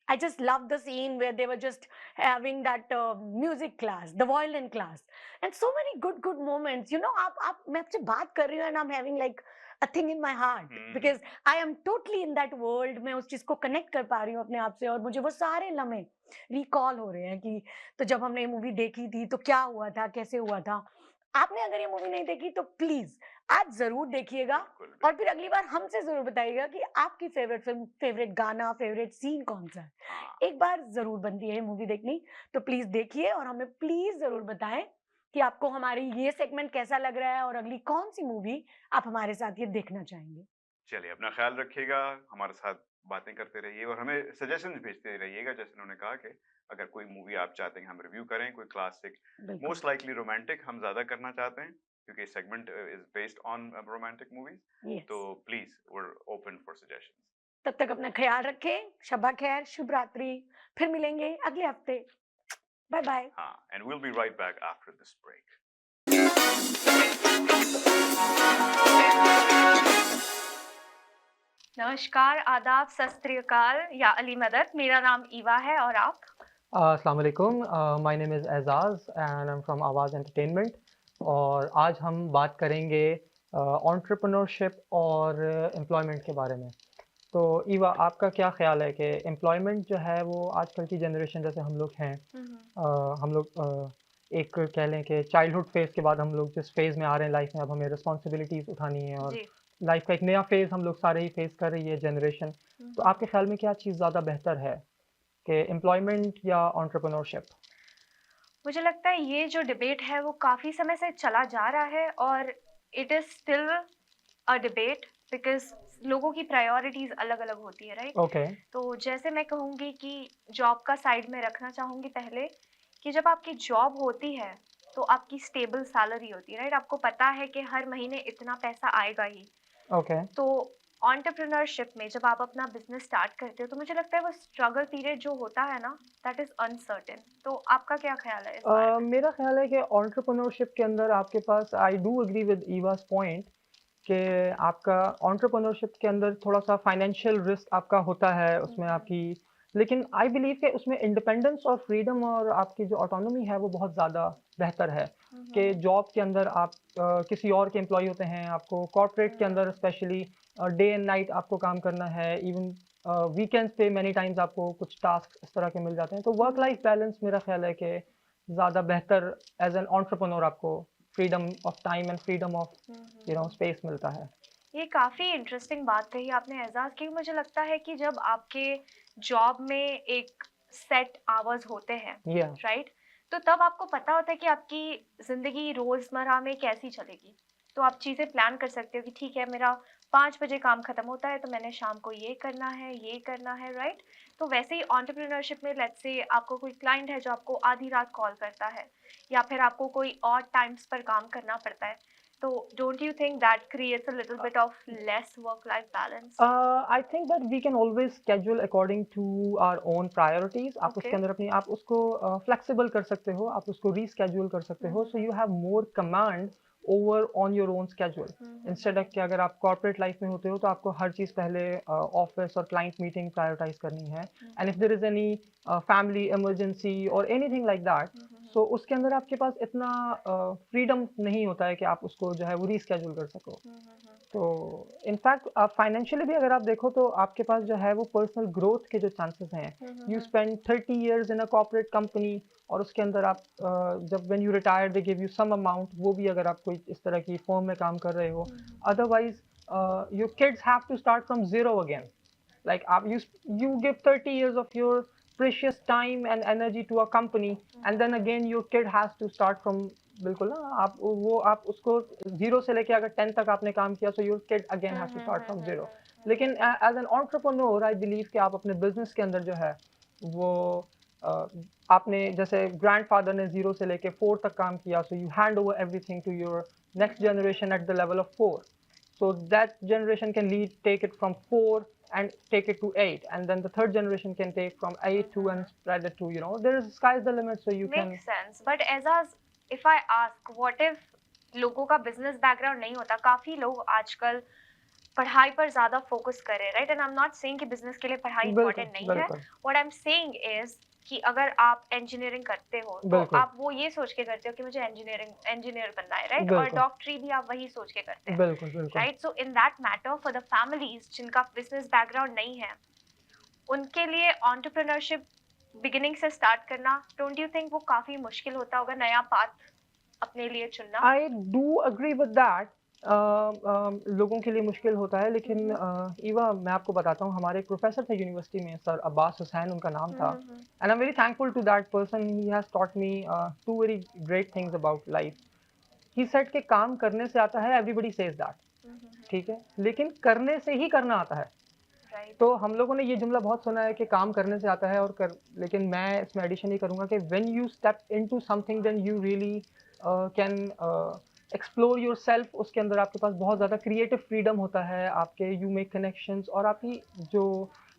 I just love the scene where they were just having that music class, the violin class, and so many good moments. You know, मैं आपसे बात कर रही हूँ and I'm having like a thing in my heart because I am totally in that world. मैं उस चीज को connect कर पा रही हूँ अपने आप से, और मुझे वो सारे लम्हे recall हो रहे हैं कि तो जब हमने ये मूवी देखी थी तो क्या हुआ था, कैसे हुआ था। आपने अगर ये मूवी नहीं देखी तो प्लीज आज जरूर देखिएगा, और फिर अगली बार हमसे जरूर बताइएगा कि आपकी फेवरेट फिल्म, फेवरेट गाना, फेवरेट सीन कौन सा है। एक बार जरूर बनती है मूवी देखनी, तो प्लीज देखिए और हमें प्लीज जरूर बताएं कि आपको हमारी ये सेगमेंट कैसा लग रहा है और अगली कौन सी मूवी आप हमारे साथ ये देखना चाहेंगे। चलिए, अपना ख्याल रखिएगा, हमारे साथ बातें करते रहिए और हमें सजेशंस भेजते रहिएगा। जैसे उन्होंने कहा कि अगर कोई मूवी आप चाहते हैं हम रिव्यू करें, कोई क्लासिक, मोस्ट लाइकली रोमांटिक हम ज्यादा करना चाहते हैं क्योंकि segment is based on romantic movies, तो please we are open for suggestions. तब तक अपना ख्याल रखें, शब्बा खैर, शुभ रात्रि, फिर मिलेंगे अगले हफ्ते। Bye bye. हाँ, and we will be right back after this break. नमस्कार, आदाब, सत श्री अकाल या अली मदद। मेरा नाम ईवा है और आप? अस्सलाम वालेकुम, my name is Ejaz and I am from Awaaz entertainment, और आज हम बात करेंगे एंटरप्रेन्योरशिप और एम्प्लॉयमेंट के बारे में। तो ईवा, आपका क्या ख्याल है कि एम्प्लॉयमेंट जो है वो आजकल की जनरेशन, जैसे हम लोग हैं, हम लोग एक कह लें कि चाइल्डहुड फेज़ के बाद हम लोग जिस फेज़ में आ रहे हैं लाइफ में, अब हमें रिस्पॉन्सिबिलिटीज़ उठानी है और लाइफ का एक नया फेज़ हम लोग सारे ही फेस कर रही है जनरेशन। तो आपके ख्याल में क्या चीज़ ज़्यादा बेहतर है कि एम्प्लॉयमेंट या एंटरप्रेन्योरशिप? मुझे लगता है ये जो डिबेट है वो काफ़ी समय से चला जा रहा है और it is still a debate because लोगों की प्रायोरिटीज अलग अलग होती है, राइट? ओके। तो जैसे मैं कहूँगी कि जॉब का साइड में रखना चाहूँगी पहले, कि जब आपकी जॉब होती है तो आपकी स्टेबल सैलरी होती है, राइट? आपको पता है कि हर महीने इतना पैसा आएगा ही। ओके। तो एंटरप्रेन्योरशिप में जब आप अपना बिजनेस स्टार्ट करते हो तो मुझे लगता है वो स्ट्रगल पीरियड जो होता है ना, दैट इज अनसर्टेन। तो आपका क्या ख्याल है इस बारे में? मेरा ख्याल है कि एंटरप्रेन्योरशिप के अंदर आपके पास, I do agree with Eva's point कि आपका एंटरप्रेन्योरशिप के अंदर थोड़ा सा फाइनेंशियल रिस्क आपका होता है उसमें आपकी, लेकिन आई बिलीव कि उसमें इंडिपेंडेंस और फ्रीडम और आपकी जो ऑटोनॉमी है वो बहुत ज़्यादा बेहतर है। कि जॉब के अंदर आप किसी और के एम्प्लॉय होते हैं, आपको कॉर्पोरेट के अंदर स्पेशली डे एंड नाइट आपको काम करना है, इवन वीकेंड्स पे मैनी टाइम्स आपको कुछ टास्क इस तरह के मिल जाते हैं। तो वर्क लाइफ बैलेंस मेरा ख्याल है कि ज़्यादा बेहतर एज एन एंटरप्रेन्योर आपको freedom of time and freedom of space मिलता है। ये काफ़ी इंटरेस्टिंग बात कही आपने एजाज, क्योंकि मुझे लगता है कि जब आपके जॉब में एक सेट आवर्स होते हैं, राइट, तो तब आपको पता होता है कि आपकी ज़िंदगी रोज़मर्रा में कैसी चलेगी। तो आप चीज़ें प्लान कर सकते हो कि ठीक है, मेरा 5 बजे काम ख़त्म होता है तो मैंने शाम को ये करना है, राइट? तो वैसे ही एंटरप्रेन्योरशिप में लेट्स से आपको कोई क्लाइंट है जो आपको आधी रात कॉल करता है, या फिर आपको कोई और टाइम्स पर काम करना पड़ता है, तो don't you think that creates a little bit of less work-life balance? I think that we can always schedule according to our own priorities. आप उसके अंदर अपनी आप उसको flexible कर सकते हो, आप उसको reschedule कर सकते हो, so you have more command over on your own schedule. Instead of कि अगर आप corporate life में होते हो तो आपको हर चीज़ पहले office और client meeting prioritize करनी है, and if there is any family emergency or anything like that, so उसके अंदर आपके पास इतना फ्रीडम नहीं होता है कि आप उसको जो है वो रीस्केड्यूल कर सको। तो इनफैक्ट आप फाइनेंशियली भी अगर आप देखो तो आपके पास जो है वो पर्सनल ग्रोथ के जो चांसेस हैं, you spend 30 years in a corporate company और उसके अंदर आप जब when you retire they give you some amount, वो भी अगर आप कोई इस तरह की फर्म में काम कर रहे हो, otherwise your kids have to start from zero again. Like आप you give 30 years of your precious time and energy to a company, and then again your kid has to start from बिल्कुल ना, आप उसको zero से लेके अगर 10 तक आपने काम किया, so your kid again has to start from zero। लेकिन as an entrepreneur I believe कि आप अपने बिजनेस के अंदर जो है वो आपने जैसे ग्रैंडफादर ने 0 से लेके 4 तक काम किया, so you hand over everything to your next generation at the level of 4, so that generation can take it from 4 and take it to 8, and then the third generation can take from 8 to and spread it to, there is sky's the limit, so you can make sense। but as if I ask, what if लोगों का business background नहीं होता? काफी लोग आजकल पढ़ाई पर ज्यादा फोकस कर रहे हैं, right? And I am not saying कि बिजनेस के लिए पढ़ाई इंपॉर्टेंट नहीं है। What I am saying is कि अगर आप इंजीनियरिंग करते हो तो आप वो ये सोच के करते हो कि मुझे इंजीनियर बनना है, राइट? और डॉक्टरी भी आप वही सोच के करते हैं, right? So in that matter for the families जिनका बिजनेस बैकग्राउंड नहीं है, उनके लिए एंटरप्रेन्योरशिप बिगिनिंग से स्टार्ट करना, डोंट यू थिंक वो काफी मुश्किल होता होगा नया पाथ अपने लिए चुनना? I do agree with that. लोगों के लिए मुश्किल होता है, लेकिन ईवा मैं आपको बताता हूँ, हमारे एक प्रोफेसर थे यूनिवर्सिटी में, सर अब्बास हुसैन उनका नाम था, and I am very thankful to that person. He has taught me 2 very great things about life. He said के काम करने से आता है, एवरीबडी सेज दैट, ठीक है, लेकिन करने से ही करना आता है। तो हम लोगों ने ये जुमला बहुत सुना है कि काम करने से आता है लेकिन मैं इसमें एडिशन ही करूँगा कि when you step into something then you really can explore yourself. उसके अंदर आपके पास बहुत ज़्यादा क्रिएटिव फ्रीडम होता है, आपके यू मेक कनेक्शंस और आपकी जो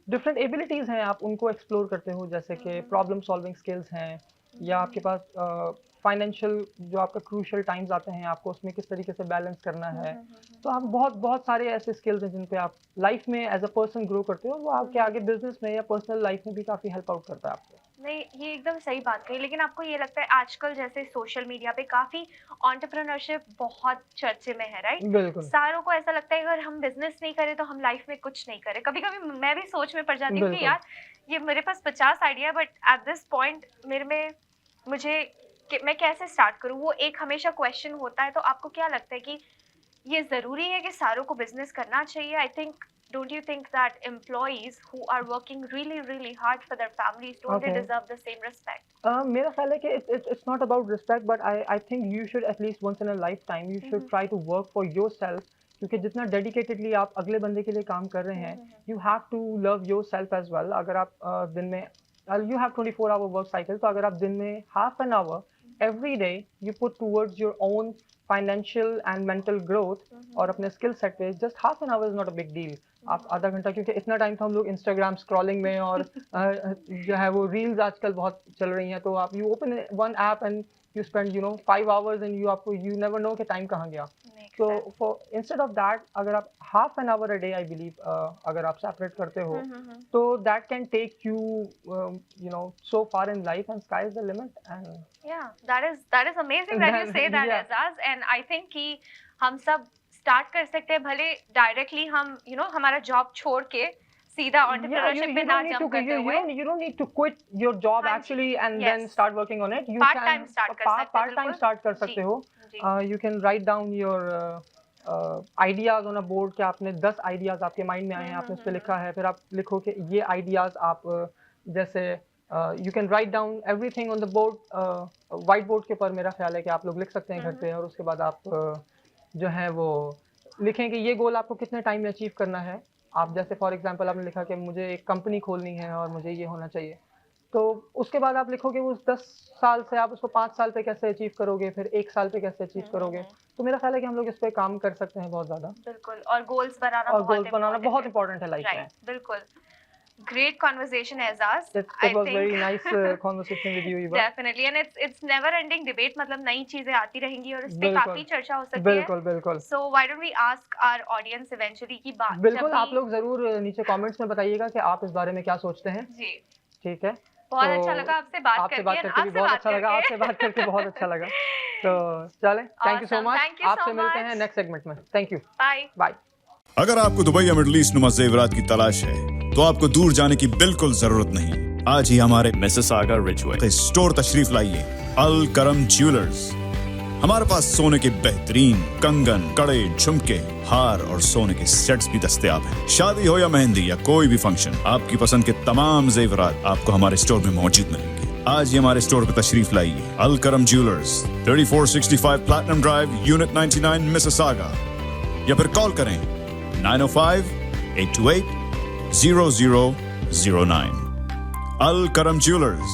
डिफरेंट एबिलिटीज़ हैं आप उनको एक्सप्लोर करते हो, जैसे कि प्रॉब्लम सॉल्विंग स्किल्स हैं, या आपके पास फाइनेंशियल जो आपका क्रूशियल टाइम्स आते हैं, आपको उसमें किस तरीके से बैलेंस करना है। तो आप बहुत सारे ऐसे स्किल्स हैं जिन पे आप लाइफ में एज अ पर्सन ग्रो करते हो, वो आपके आगे बिजनेस में या पर्सनल लाइफ में भी काफ़ी हेल्प आउट करता है आपको। नहीं, ये एकदम सही बात कही, लेकिन आपको ये लगता है आजकल जैसे सोशल मीडिया पे काफी एंटरप्रेन्योरशिप बहुत चर्चे में है, राइट? बिल्कुल। सारों को ऐसा लगता है अगर हम बिजनेस नहीं करें तो हम लाइफ में कुछ नहीं करें। कभी कभी मैं भी सोच में पड़ जाती हूँ कि यार ये मेरे पास 50 idea, but at this point मुझे मैं कैसे स्टार्ट करूँ, वो एक हमेशा क्वेश्चन होता है। तो आपको क्या लगता है कि ये जरूरी है कि सारों को बिजनेस करना चाहिए? I think, don't you think that employees who are working really hard for their families, don't they deserve the same respect? मेरा ख्याल है कि it's not about respect, but I think you should at least once in a lifetime you should try to work for yourself क्योंकि जितना dedicatedly आप अगले बंदे के लिए काम कर रहे हैं, you have to love yourself as well. अगर आप दिन में you have 24 hour work cycle, तो अगर आप दिन में half an hour every day you put towards your own financial and mental growth और अपने स्किल सेट पे, just half an hour is not a big deal. आप आधा घंटा, क्योंकि इतना टाइम तो हम लोग इंस्टाग्राम स्क्रॉलिंग में और जो है वो रील्स आजकल बहुत चल रही हैं, तो आप you open one app and you spend 5 hours and you never know कि time कहाँ गया। So for instead of that, अगर आप half an hour a day, I believe, अगर आप separate करते हो, तो that can take you so far in life, and sky is the limit। And yeah, that is amazing that you say that, Azaz, and I think कि हम सब start कर सकते हैं, भले directly हम हमारा job छोड़ के सीधा entrepreneurship में ना jump करते हुए। You don't need to quit your job actually and then start working on it। You part time start कर सकते हो। You can write down your ideas on a board कि आपने 10 ideas आपके mind में आए हैं, आपने उस पे लिखा है, फिर आप लिखो कि ये ideas आप जैसे you can write down everything on the board। white board के ऊपर मेरा ख्याल है कि आप लोग लिख सकते हैं घर पे, और उसके बाद आप जो है वो लिखें कि ये गोल आपको कितने टाइम में अचीव करना है। आप जैसे फॉर एग्जांपल आपने लिखा कि मुझे एक कंपनी खोलनी है और मुझे ये होना चाहिए, तो उसके बाद आप लिखोगे उस 10 साल से आप उसको 5 साल पे कैसे अचीव करोगे, फिर 1 साल पे कैसे अचीव करोगे। तो मेरा ख्याल है कि हम लोग इस पे काम कर सकते हैं बहुत ज़्यादा। बिल्कुल, और गोल्स बनाना बहुत इंपॉर्टेंट है लाइफ में। बिल्कुल। Great conversation, Azaz. It was very nice conversation with you, Eva. Definitely, and it's never ending debate. मतलब नई चीजें आती रहेंगी और इस पे काफी चर्चा हो सकती है। बिल्कुल। So why don't we ask our audience eventually की बात। बिल्कुल, आप लोग जरूर नीचे कमेंट्स में बताइएगा कि आप इस बारे में क्या सोचते हैं। जी, ठीक है। बहुत अच्छा लगा आपसे बात करके बहुत अच्छा लगा, आपसे बात करके बहुत अच्छा लगा। तो चलें, थैंक यू सो मच। आपसे मिलते हैं नेक्स्ट सेगमेंट में। Thank you, bye. अगर आपको दुबई या मिडिल ईस्ट नुमा ज़ेवरात की तलाश है, तो आपको दूर जाने की बिल्कुल जरूरत नहीं। आज ही हमारे मिसिसागा रिजवे स्टोर तशरीफ लाइए, अल करम ज्वेलर्स। हमारे पास सोने के बेहतरीन कंगन, कड़े, झुमके, हार और सोने के सेट्स भी दस्तयाब हैं। शादी हो या मेहंदी या कोई भी फंक्शन, आपकी पसंद के तमाम जेवरात आपको हमारे स्टोर में मौजूद मिलेंगे। आज ही हमारे स्टोर पर तशरीफ लाइए, अल करम jewellers, 3465 platinum drive, unit 99, Mississauga, या फिर कॉल करें 905-828-0009। अल करम ज्वेलर्स,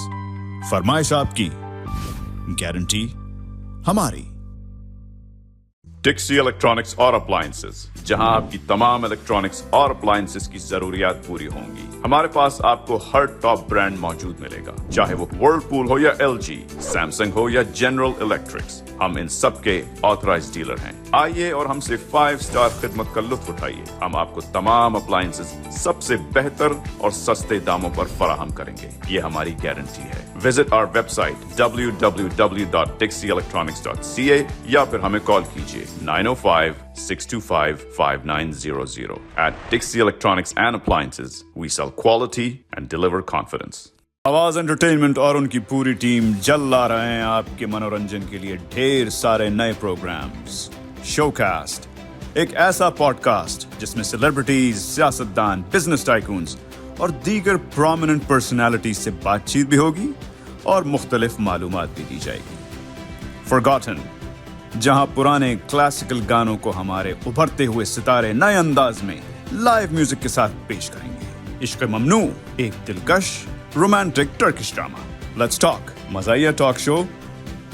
फरमाइश आपकी, गारंटी हमारी। डिक्सी इलेक्ट्रॉनिक्स और अप्लायंसेस, जहां आपकी तमाम इलेक्ट्रॉनिक्स और अप्लायंसेस की जरूरियात पूरी होंगी। हमारे पास आपको हर टॉप ब्रांड मौजूद मिलेगा, चाहे वो वर्लपूल हो या LG, सैमसंग हो या जनरल इलेक्ट्रिक्स। हम इन सब के ऑथराइज्ड डीलर हैं। आइए और हमसे 5 स्टार खिदमत का लुत्फ उठाइए। हम आपको तमाम अप्लायंसेस सबसे बेहतर और सस्ते दामों पर फराहम करेंगे, ये हमारी गारंटी है। विजिट आवर वेबसाइट www.dixieelectronics.ca या फिर हमें कॉल कीजिए 905-625-5900। At Dixie Electronics and Appliances, we sell quality and deliver confidence. आवाज एंटरटेनमेंट और उनकी पूरी टीम जल ला रहे हैं आपके मनोरंजन के लिए ढेर सारे नए प्रोग्राम्स। शोकास्ट, एक ऐसा पॉडकास्ट जिसमें सेलिब्रिटीज, सियासतदान, बिजनेस टाइकून्स और दीगर प्रोमिनेंट पर्सनालिटीज से बातचीत भी होगी और मुख्तलिफ मालूमात भी दी जाएगी। फॉरगॉटन, जहां पुराने क्लासिकल गानों को हमारे उभरते हुए सितारे नए अंदाज में लाइव म्यूजिक के साथ पेश करेंगे। इश्क ममनू, एक दिलकश romantic Turkish drama. Let's talk, मज़ाहिया टॉक शो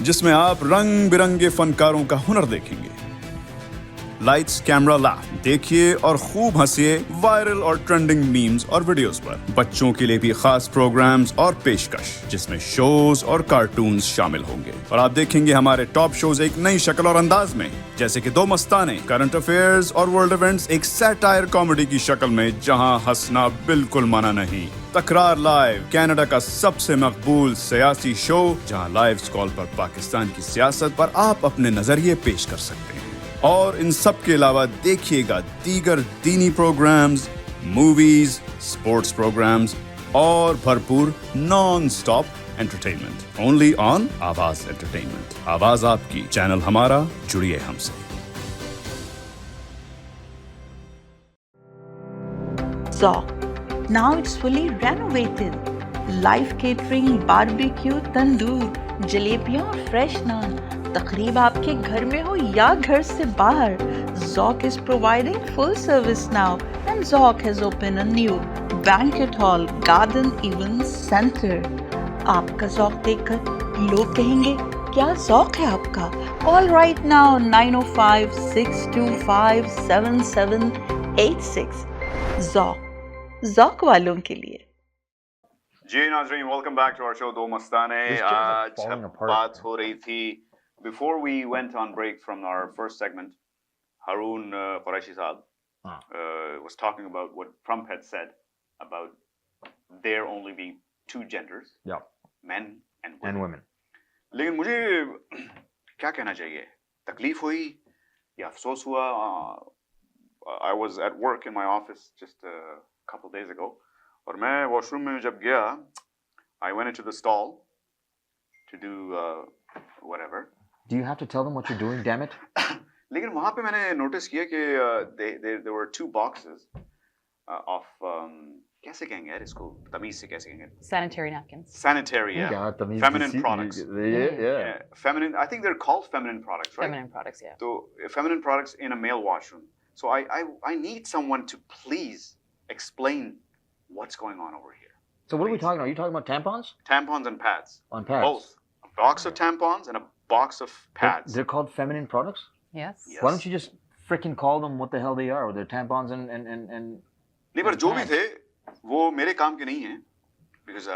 जिसमें आप रंग बिरंगे फनकारों का हुनर देखेंगे। लाइट्स कैमरा लाफ, देखिए और खूब हंसिए वायरल और ट्रेंडिंग मीम्स और वीडियोस पर। बच्चों के लिए भी खास प्रोग्राम्स और पेशकश जिसमें शोज और कार्टून्स शामिल होंगे, और आप देखेंगे हमारे टॉप शोज एक नई शक्ल और अंदाज में, जैसे कि दो मस्ताने, करंट अफेयर्स और वर्ल्ड इवेंट्स एक सैटायर कॉमेडी की शक्ल में, जहां हंसना बिल्कुल मना नहीं। तकरार लाइव, कनाडा का सबसे मकबूल सियासी शो, जहां लाइव कॉल पर पाकिस्तान की सियासत पर आप अपने नजरिए पेश कर सकते हैं। और इन सब के अलावा देखिएगा दीगर दीनी प्रोग्राम्स, मूवीज, स्पोर्ट्स प्रोग्राम्स और भरपूर non stop entertainment, only on आवाज एंटरटेनमेंट। आवाज आपकी, चैनल हमारा, जुड़िए हमसे। Now it's fully renovated. Live catering, barbecue, तंदूर, जलेबियाँ और फ्रेश नान। तकरीब आपके घर में हो या घर से बाहर, Zoc is providing full service now, and Zoc has opened a new banquet hall, garden event center. आपका Zoc देखकर लोग कहेंगे क्या Zoc है आपका? Call right now 905-625-7786. Zoc वालों के लिए. जी नाज़रीन, welcome back to our show Do Mastane. आज बात हो रही थी before we went on break from our first segment. Haroon Qureshi Saab was talking about what Trump had said about there only being two genders, men and women. लेकिन मुझे क्या कहना चाहिए? तकलीफ हुई या अफसोस हुआ? I was at work in my office just a couple days ago. और मैं वॉशरूम में जब गया, I went into the stall to do whatever. Do you have to tell them what you're doing, damn it? लेकिन वहाँ पे मैंने notice किया कि there were two boxes of कैसे कहेंगे यार इसको तमीज से कैसे कहेंगे? Sanitary napkins. Sanitary, yeah. Feminine products. Yeah. Feminine. I think they're called feminine products, right? Feminine products, yeah. So feminine products in a male washroom. So I need someone to please explain what's going on over here. So what are we talking about? Are you talking about tampons? Tampons and pads. On pads. Both. A box of tampons and a box of pads. They're called feminine products? Yes. Why don't you just freaking call them what the hell they are? They're tampons and नहीं, पर जो भी थे वो मेरे काम के नहीं हैं because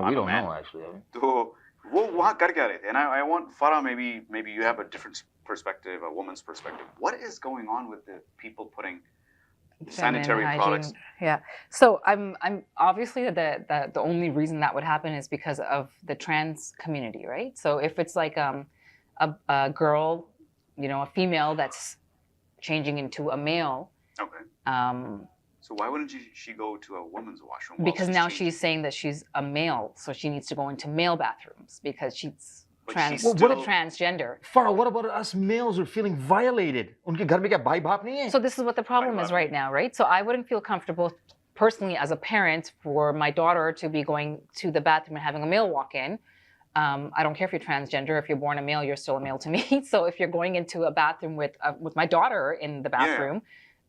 we don't know actually. तो वो वहाँ कर क्या रहे थे? And I want Farah, maybe you have a different perspective, a woman's perspective. What is going on with the people putting sanitary products? Yeah. So I'm obviously the only reason that would happen is because of the trans community, right? So if it's like a girl, a female that's changing into a male. Okay. So why wouldn't she go to a woman's washroom? Because now she's saying that she's a male, so she needs to go into male bathrooms because she's transgender. Farah, what about us males who are feeling violated? उनके घर में क्या भाई बाप नहीं है? So this is what the problem is right now, right? So I wouldn't feel comfortable personally as a parent for my daughter to be going to the bathroom and having a male walk in. I don't care if you're transgender. If you're born a male, you're still a male to me. So if you're going into a bathroom with my daughter in the bathroom,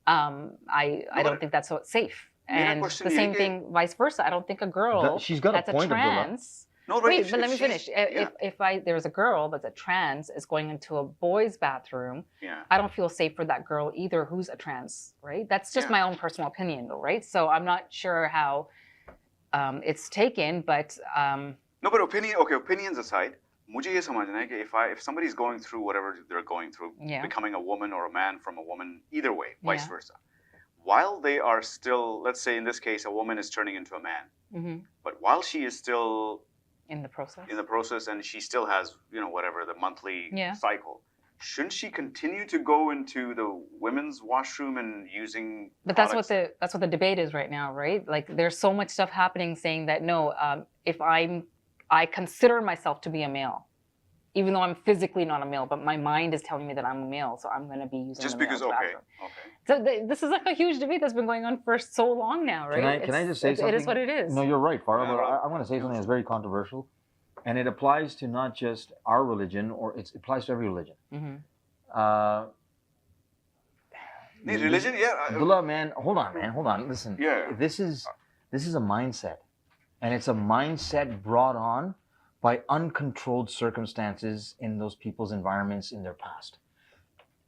I don't think that's so safe. And the same thing, vice versa. I don't think a girl that's a trans. No, right. Wait, but let me finish. If there's a girl that's a trans is going into a boy's bathroom, I don't feel safe for that girl either who's a trans, right? That's just my own personal opinion though, right? So I'm not sure how it's taken, but no, but opinions aside, मुझे ये समझना है कि if somebody is going through whatever they're going through, becoming a woman or a man from a woman, either way, vice versa, while they are still, let's say in this case, a woman is turning into a man, but while she is still in the process and she still has whatever the monthly cycle, shouldn't she continue to go into the women's washroom and using but that's what the debate is right now, right? Like there's so much stuff happening saying that no, if I consider myself to be a male, even though I'm physically not a male, but my mind is telling me that I'm a male, so I'm going to be using just because bathroom. So this is like a huge debate that's been going on for so long now, right? Can I just say something? It is what it is. No, you're right, Farah, but I want to say something that's very controversial, and it applies to not just our religion, or it applies to every religion. Religion, Abdullah, man, hold on. Listen, this is a mindset. And it's a mindset brought on by uncontrolled circumstances in those people's environments in their past.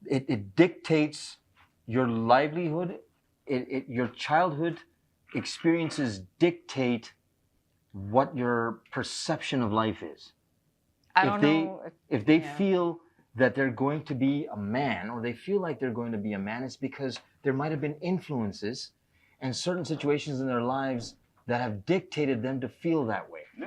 It dictates your livelihood. Your childhood experiences dictate what your perception of life is. I don't know. If they feel that they're going to be a man, or they feel like they're going to be a man, it's because there might have been influences and certain situations in their lives that have dictated them to feel that way. No,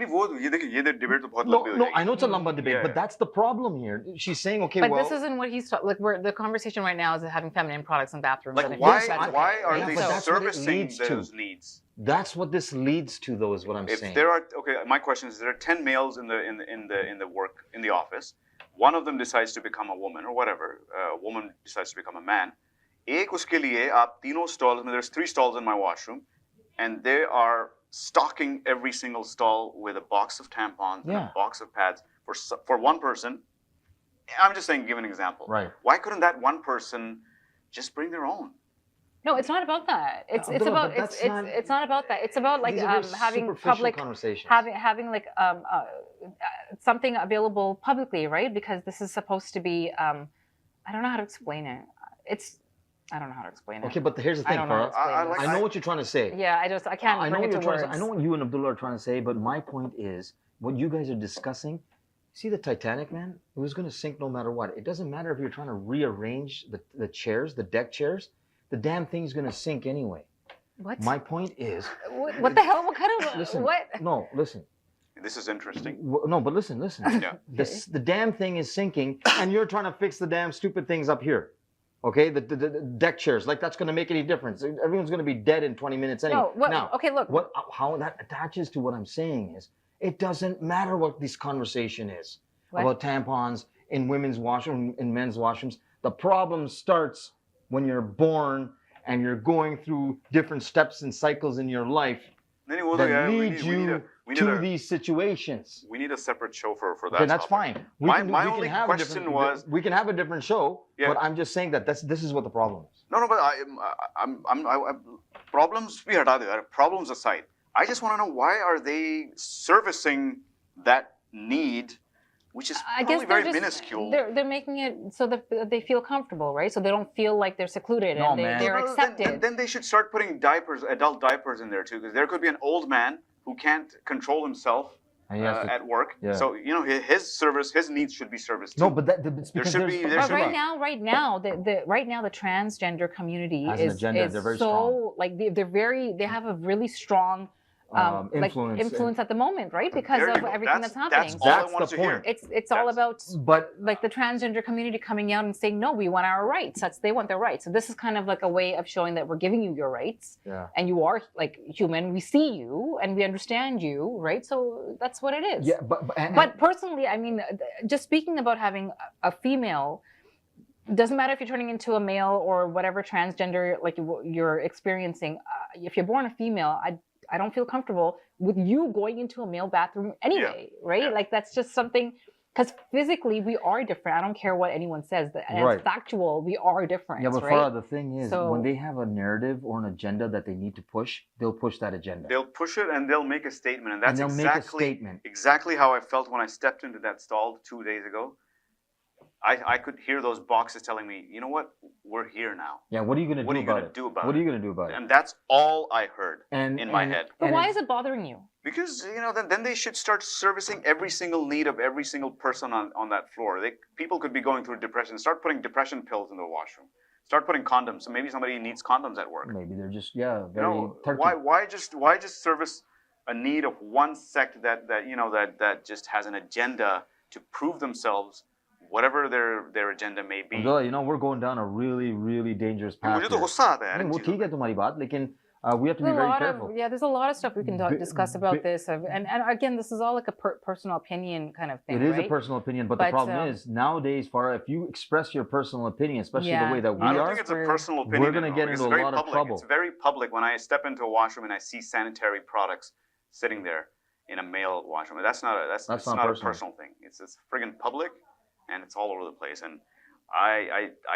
I know it's a lamba debate, but that's the problem here. She's saying, okay, but this isn't what he's like. The conversation right now is having feminine products in bathrooms. Like why are they servicing those needs? That's what this leads to, though, is what I'm saying. If there are my question is, there are 10 males in the office. One of them decides to become a woman or whatever. A woman decides to become a man. एक उसके लिए आप तीनों stalls में, there's 3 stalls in my washroom. And they are stocking every single stall with a box of tampons and a box of pads for one person I'm just saying, give an example. Right. Why couldn't that one person just bring their own? No, it's not about that. It's Abdullah, about but that's not- it's not about that. It's about like These are very having superficial public conversations. having like something available publicly, right? Because this is supposed to be I don't know how to explain it. I don't know how to explain it. Okay, but here's the I thing, don't know how to Farah. explain I know what you're trying to say. Yeah, I can't I know bring what it to you're trying words. to say. I know what you and Abdullah are trying to say, but my point is, what you guys are discussing, see the Titanic, man? It was going to sink no matter what. It doesn't matter if you're trying to rearrange the chairs, the deck chairs. The damn thing's going to sink anyway. What? My point is... What the hell? What kind of... Listen, what? No, listen. This is interesting. No, but listen. Yeah. The damn thing is sinking, and you're trying to fix the damn stupid things up here. Okay, the deck chairs, like that's going to make any difference? Everyone's going to be dead in 20 minutes anyway. No, what, now, okay, look. How that attaches to what I'm saying is, it doesn't matter what this conversation is about tampons in women's washroom, in men's washrooms. The problem starts when you're born and you're going through different steps and cycles in your life that lead you to these situations. We need a separate show for that. Okay, that's topic. fine. My only question was, we can have a different show, Yeah. but I'm just saying that this is what the problem is. No, but problems we hata de, problems aside, I just want to know, why are they servicing that need, which is I probably guess very they're just, minuscule. They're making it so that they feel comfortable, right? So they don't feel like they're secluded and they're Well, accepted. Then they should start putting adult diapers in there too, because there could be an old man who can't control himself And he has to- at work. yeah. So his needs should be serviced too. No, but it's there because should there's... be there But should right be. now, the transgender community Has an is agenda. They're very so strong. like they have a really strong influence at the moment, right? Because There you of go. everything that's happening. That's all I wanted to hear. It's all about but like the transgender community coming out and saying, no, we want our rights. They want their rights. So this is kind of like a way of showing that we're giving you your rights. Yeah. And you are like human. We see you and we understand you, right? So that's what it is. Yeah, But personally, I mean, just speaking about having a female, doesn't matter if you're turning into a male or whatever transgender like you're experiencing. If you're born a female, I don't feel comfortable with you going into a male bathroom anyway, right? Yeah. Like that's just something, because physically we are different. I don't care what anyone says. And Right. it's factual. We are different. Yeah, but right? Farah, the thing is, So- when they have a narrative or an agenda that they need to push, they'll push that agenda. They'll push it and they'll make a statement, and that's they'll make a exactly statement. exactly how I felt when I stepped into that stall 2 days ago. I could hear those boxes telling me, you know what, we're here now. Yeah, what are you going to What do are you about gonna it? do about What it? are you going to do about it? And that's all I heard And- in my and- head. But why is it bothering you? Because then they should start servicing every single need of every single person on that floor. People could be going through depression. Start putting depression pills in the washroom. Start putting condoms. So maybe somebody needs condoms at work. Maybe they're just very turkey. Why just service a need of one sect that just has an agenda to prove themselves, whatever their agenda may be. Abdullah, we're going down a really, really dangerous path. मुझे तो गुस्सा आता है यार इन वो चीज़ों ठीक है तुम्हारी बात, लेकिन we have to be There's a very lot careful. there's a lot of stuff we can discuss about this. And again, this is all like a personal opinion kind of thing, It is right? a personal opinion, but the problem is nowadays, Farah, if you express your personal opinion, especially the way that we I don't are, think it's a personal opinion. we're going to get It's into a very lot of public. trouble. It's very public when I step into a washroom and I see sanitary products sitting there in a male washroom. That's not a personal thing. It's friggin' public, and it's all over the place. And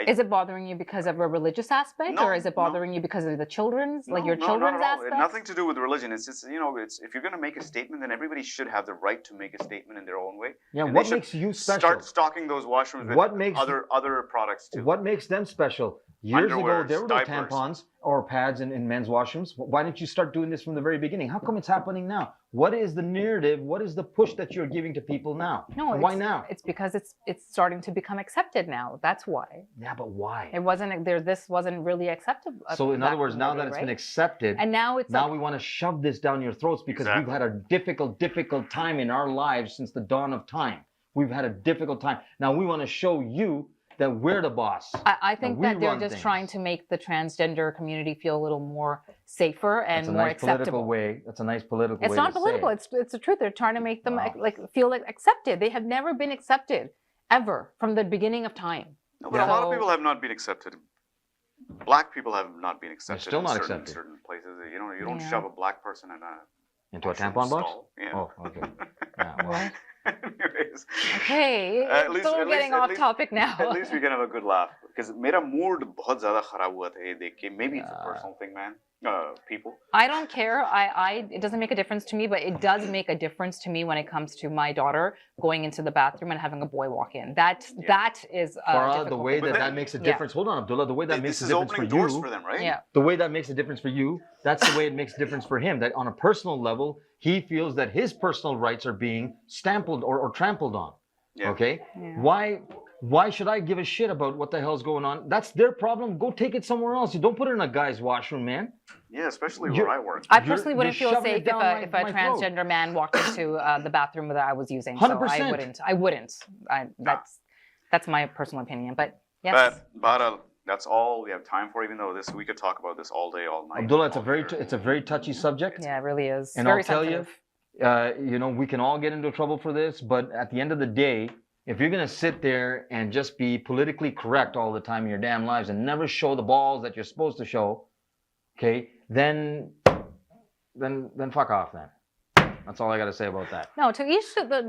Is it bothering you because of a religious aspect, or is it bothering you because of the children's, not children's at all. aspect? Nothing to do with religion. It's just if you're going to make a statement, then everybody should have the right to make a statement in their own way. Yeah, And what they should makes you special? Start stocking those washrooms with other products too. What makes them special? Years ago, Underwears, there were no diapers. tampons or pads in men's washrooms. Why didn't you start doing this from the very beginning? How come it's happening now? What is the narrative? What is the push that you're giving to people now? No, Why now? It's because it's starting to become accepted now. That's why. Yeah, but why? It wasn't there. This wasn't really acceptable. So in other words, now that it's been accepted, and now we want to shove this down your throats because we've had a difficult time in our lives since the dawn of time. We've had a difficult time. Now we want to show you that we're the boss. I think that they're just trying to make the transgender community feel a little more safer and more acceptable. That's a nice political way. It's not political. It's the truth. They're trying to make them feel like accepted. They have never been accepted ever from the beginning of time. No, but a lot of people have not been accepted. Black people have not been accepted. still not in accepted. certain places. You don't shove a black person into a tampon box. stall. Yeah. Oh, okay. Yeah, well, Anyways, Okay, so getting off topic now. At least we can have a good laugh. Because मेरा mood बहुत ज़्यादा खराब हुआ था ये देख के. Maybe it's a personal thing, man. People. I don't care. It doesn't make a difference to me, but it does make a difference to me when it comes to my daughter going into the bathroom and having a boy walk in. That is Farah, the way that makes a difference. Hold on, Abdullah. The way that makes a difference for you. For them, right? Yeah. The way that makes a difference for you. That's the way it makes a difference for him. That on a personal level, he feels that his personal rights are being trampled or trampled on. Yeah. Okay. Yeah. Why should I give a shit about what the hell's going on? That's their problem. Go take it somewhere else. You don't put it in a guy's washroom, man. Yeah, especially where I work. I personally wouldn't feel safe if a transgender man walked into the bathroom that I was using. 100%. So I wouldn't. That's my personal opinion. But yes. But that's all we have time for. Even though we could talk about this all day, all night. Abdullah, it's a very touchy subject. Yeah, it really is. And very I'll tell sensitive. you, we can all get into trouble for this, but at the end of the day, if you're going to sit there and just be politically correct all the time in your damn lives and never show the balls that you're supposed to show, okay, then fuck off then. That's all I got to say about that. No, to each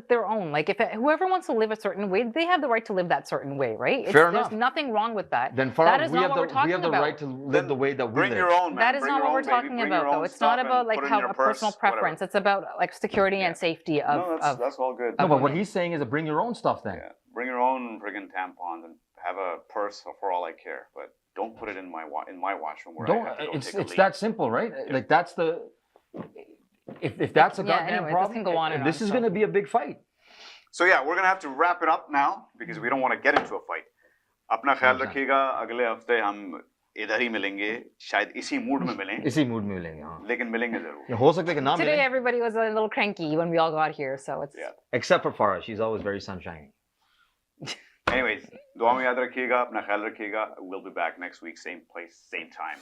their own. Like, whoever wants to live a certain way, they have the right to live that certain way, right? Fair enough. There's nothing wrong with that. Then Farah, that is not what we're talking about. We have the right to live the way that we live. Bring your own, man. That is Bring not what we're baby. talking Bring about, your though. own It's not stuff about and put like it in how your a purse, personal preference. whatever. It's about like security and safety of. No, that's all good. No, but what he's saying is to bring your own stuff then. Yeah. Bring your own friggin' tampons and have a purse for all I care, but don't put it in my washroom where I have to go take a leak. It's that simple, right? Yeah. Like that's the. If that's a goddamn problem, go on this is going to be a big fight. So yeah, we're going to have to wrap it up now because we don't want to get into a fight. अपना ख्याल रखिएगा अगले हफ्ते हम इधर ही मिलेंगे शायद इसी मूड में मिलें हाँ लेकिन मिलेंगे जरूर हो सकता है कि ना Today everybody was a little cranky when we all got here, so it's except for Farah, she's always very sunshiny. Anyways, दुआ में याद रखिएगा अपना ख्याल रखिएगा. We'll be back next week, same place, same time.